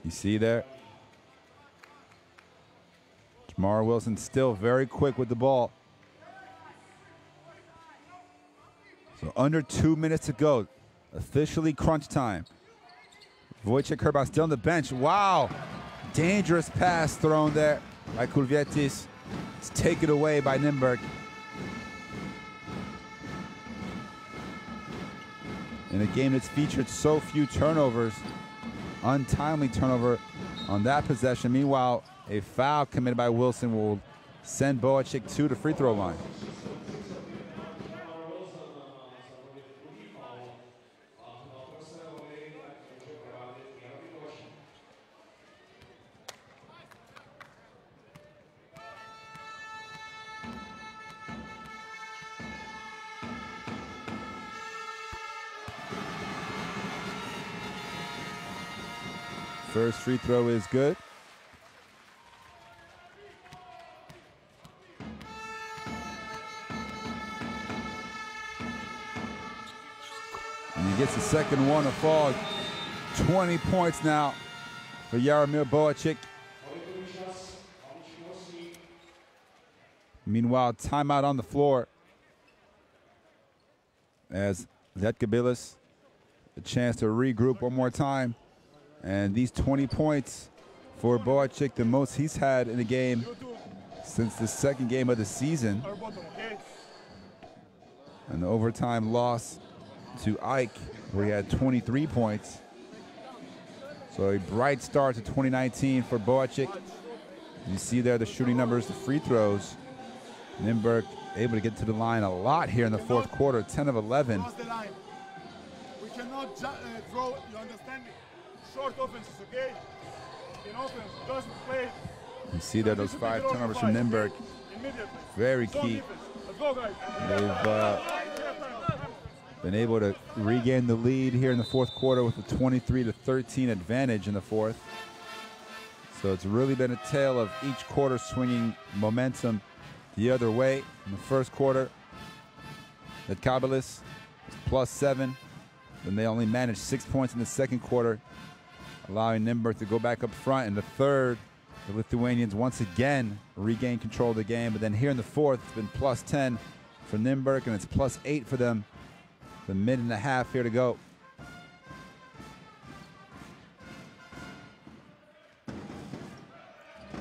A: You see there? Jamar Wilson still very quick with the ball. So under 2 minutes to go. Officially crunch time. Wojciech Herbach still on the bench. Wow. Dangerous pass thrown there by Kulvietis. It's taken away by Nymburk. In a game that's featured so few turnovers, untimely turnover on that possession. Meanwhile, a foul committed by Wilson will send Boacik to the free throw line. First free throw is good. And he gets the second one to fall. 20 points now for Jaromir Boacik. Meanwhile, timeout on the floor as Lietkabelis a chance to regroup one more time. And these 20 points for Boacik, the most he's had in a game since the second game of the season. An overtime loss to Ike, where he had 23 points. So a bright start to 2019 for Boacik. You see there the shooting numbers, the free throws. Nymburk able to get to the line a lot here in the fourth quarter, 10 of 11.
C: Cross the line. We cannot throw, you understand me? Short offenses, okay? In offense, just play.
A: You see there those 5 turnovers from Nymburk. Very key.
C: Let's go, guys.
A: They've been able to regain the lead here in the fourth quarter with a 23-13 advantage in the fourth. So it's really been a tale of each quarter swinging momentum the other way. In the first quarter, Lietkabelis was +7. Then they only managed 6 points in the second quarter, allowing Nymburk to go back up front. In the third, the Lithuanians once again regained control of the game. But then here in the fourth, it's been +10 for Nymburk, and it's +8 for them. The minute and a half here to go.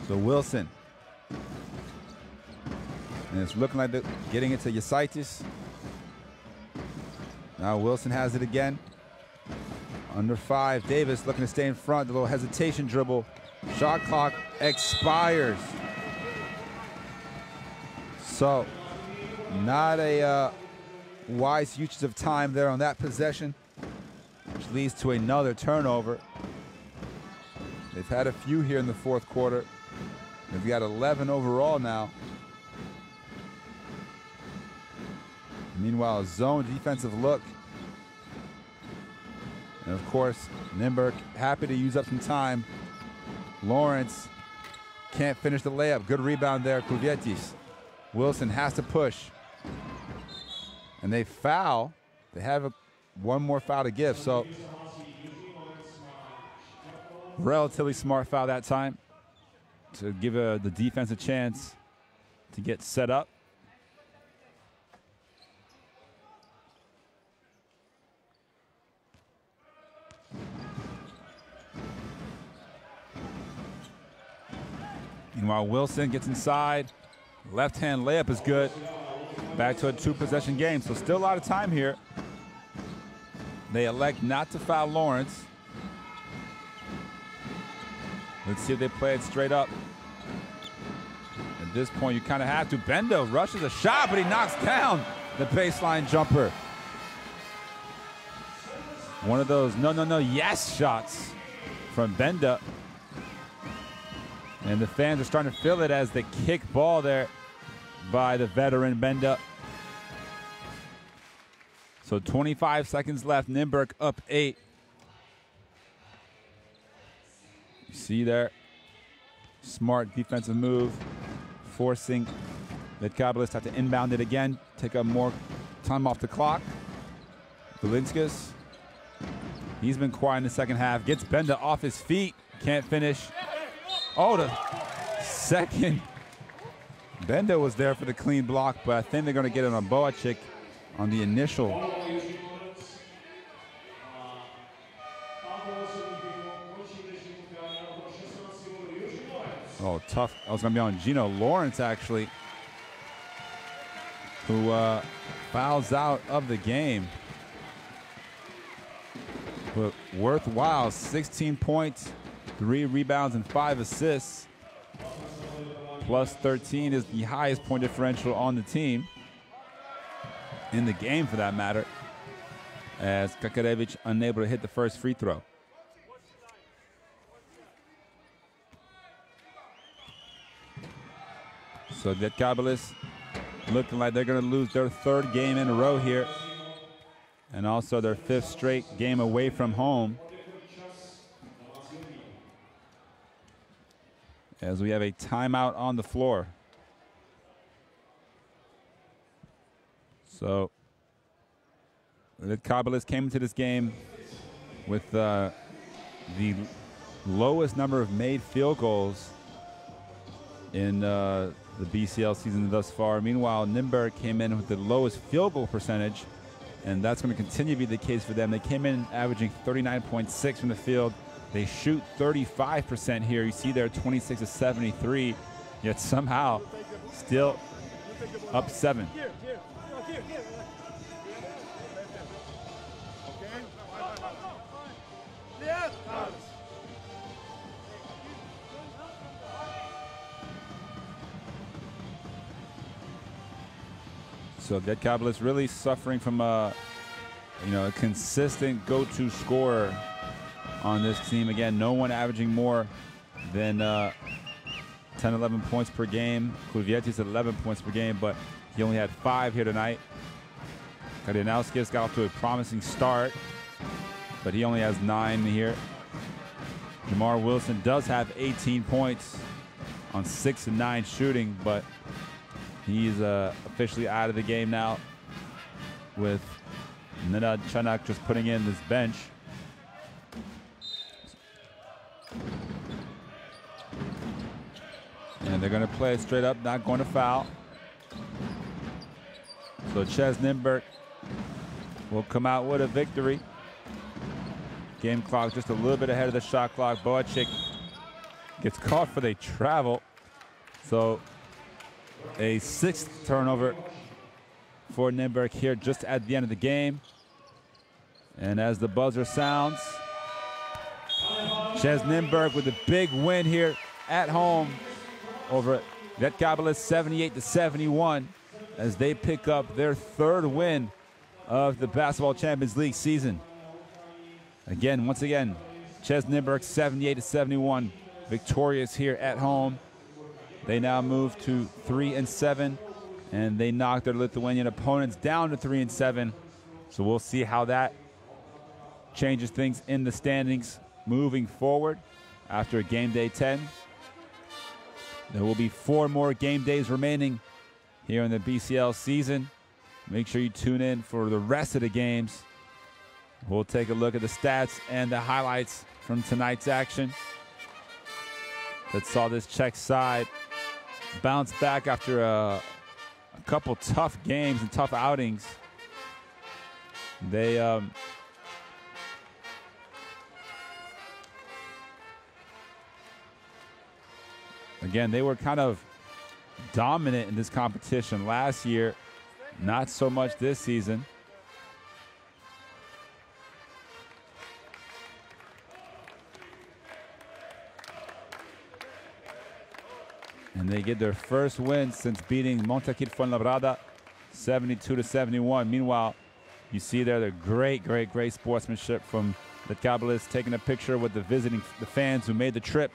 A: So Wilson. And it's looking like they're getting it to Yasaitis. Now Wilson has it again. Under 5, Davis looking to stay in front. A little hesitation dribble. Shot clock expires. So not a wise usage of time there on that possession, which leads to another turnover. They've had a few here in the fourth quarter. They've got 11 overall now. Meanwhile, a zone defensive look. And of course, Nymburk happy to use up some time. Lawrence can't finish the layup. Good rebound there, Kuvietis. Wilson has to push. And they foul. They have one more foul to give. So relatively smart foul that time to give the defense a chance to get set up. Meanwhile, Wilson gets inside. Left-hand layup is good. Back to a 2-possession game, so still a lot of time here. They elect not to foul Lawrence. Let's see if they play it straight up. At this point, you kind of have to. Bendo rushes a shot, but he knocks down the baseline jumper. One of those yes shots from Benda. And the fans are starting to feel it as the kick ball there by the veteran Benda. So 25 seconds left. Nymburk up 8. You see there, smart defensive move, forcing Lietkabelis to have to inbound it again, take up more time off the clock. Belinskas, he's been quiet in the second half, gets Benda off his feet, can't finish. Oh, the second. Benda was there for the clean block, but I think they're going to get it on Boacik on the initial. Oh, tough. I was going to be on Gino Lawrence, actually, who fouls out of the game. But worthwhile, 16 points, 3 rebounds, and 5 assists. Plus 13 is the highest point differential on the team. In the game, for that matter, as Kakarevich unable to hit the first free throw. So Lietkabelis looking like they're going to lose their 3rd game in a row here, and also their 5th straight game away from home, as we have a timeout on the floor. So Lietkabelis came into this game with the lowest number of made field goals in the BCL season thus far. Meanwhile, Nymburk came in with the lowest field goal percentage, and that's going to continue to be the case for them. They came in averaging 39.6 from the field. They shoot 35% here. You see there, 26 to 73, yet somehow still up 7. So Lietkabelis really suffering from a consistent go-to scorer on this team. Again, no one averaging more than 10, 11 points per game. Kulvietis at 11 points per game, but he only had 5 here tonight. Kardinauskis got off to a promising start, but he only has 9 here. Jamar Wilson does have 18 points on 6 and 9 shooting, but he's officially out of the game now, with Nenad Chanak just putting in this bench. And they're going to play it straight up, not going to foul. So CEZ Nymburk will come out with a victory. Game clock just a little bit ahead of the shot clock. Boacik gets caught for the travel. So a 6th turnover for Nymburk here just at the end of the game. And as the buzzer sounds, CEZ Nymburk with a big win here at home over Lietkabelis, 78-71, as they pick up their 3rd win of the Basketball Champions League season. Again, once again, CEZ Nymburk 78-71, victorious here at home. They now move to 3-7, and they knocked their Lithuanian opponents down to 3-7. So we'll see how that changes things in the standings moving forward after game day 10. There will be 4 more game days remaining here in the BCL season. Make sure you tune in for the rest of the games. We'll take a look at the stats and the highlights from tonight's action that saw this Czech side bounce back after a couple tough games and tough outings. They again, they were kind of dominant in this competition last year, not so much this season. And they get their first win since beating Montaquit Fuenlabrada 72-71. Meanwhile, you see there the great sportsmanship from Lietkabelis, taking a picture with the fans who made the trip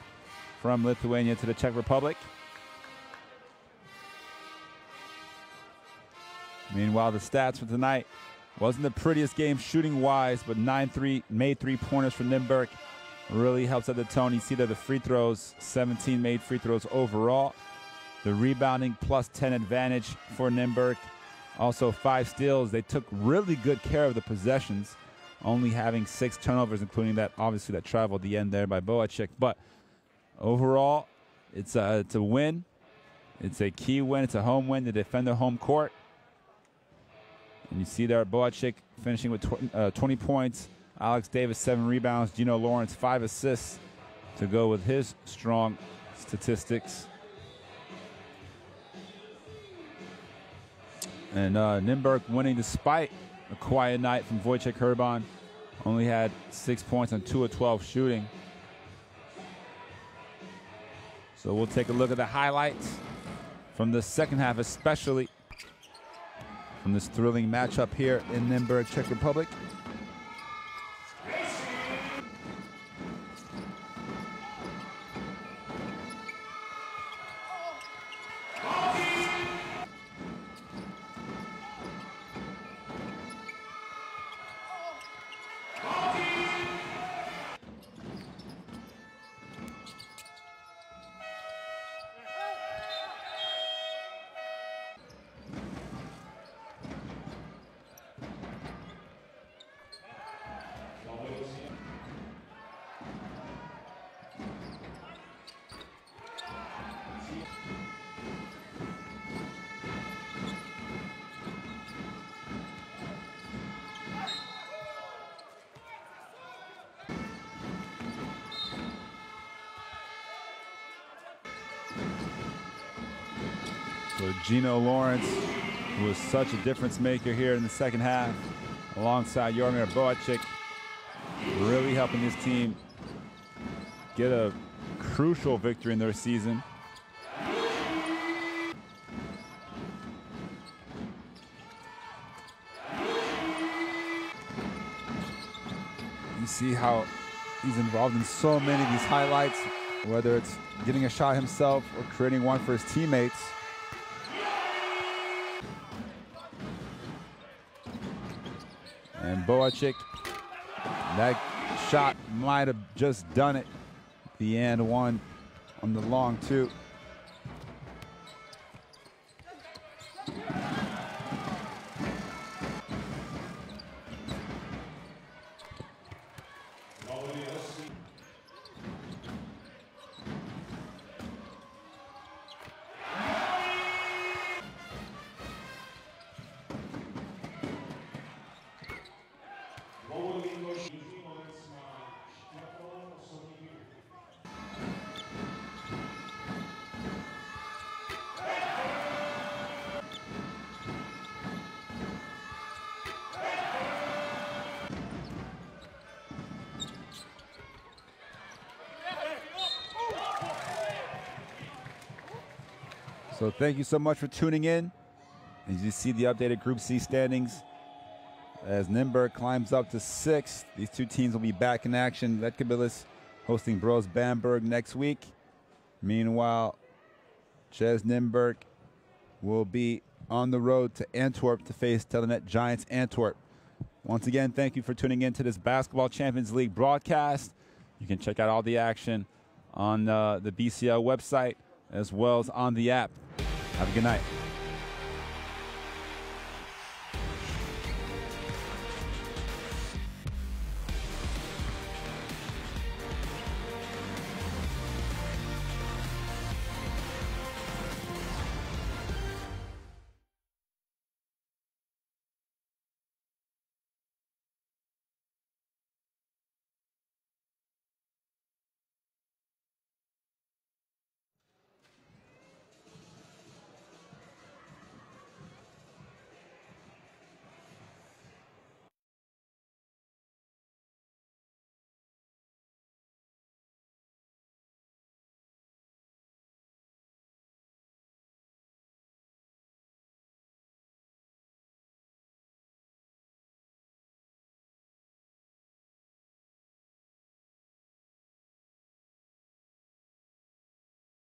A: from Lithuania to the Czech Republic. Meanwhile, the stats for tonight wasn't the prettiest game shooting-wise, but 9 made 3-pointers for Nymburk really helps set the tone. You see there the free throws, 17 made free throws overall. The rebounding +10 advantage for Nymburk. Also 5 steals. They took really good care of the possessions, only having 6 turnovers, including that, obviously, that travel at the end there by Boacik. But overall, it's a win. It's a key win. It's a home win to defend their home court. And you see there Boacik finishing with 20 points. Alex Davis, 7 rebounds. Gino Lawrence, 5 assists to go with his strong statistics. And Nymburk winning despite a quiet night from Wojciech Herban. Only had 6 points on 2 of 12 shooting. So we'll take a look at the highlights from the second half, especially from this thrilling matchup here in Nymburk, Czech Republic. So Gino Lawrence, who was such a difference maker here in the second half, alongside Jaromir Boacik, really helping this team get a crucial victory in their season. You see how he's involved in so many of these highlights, whether it's getting a shot himself or creating one for his teammates. And Boacik, that shot might have just done it. The and one on the long two. So thank you so much for tuning in. As you see the updated Group C standings, as Nymburk climbs up to 6th, these two teams will be back in action. Lietkabelis hosting Bros Bamberg next week. Meanwhile, CEZ Nymburk will be on the road to Antwerp to face Telenet Giants Antwerp. Once again, thank you for tuning in to this Basketball Champions League broadcast. You can check out all the action on the BCL website as well as on the app. Have a good night.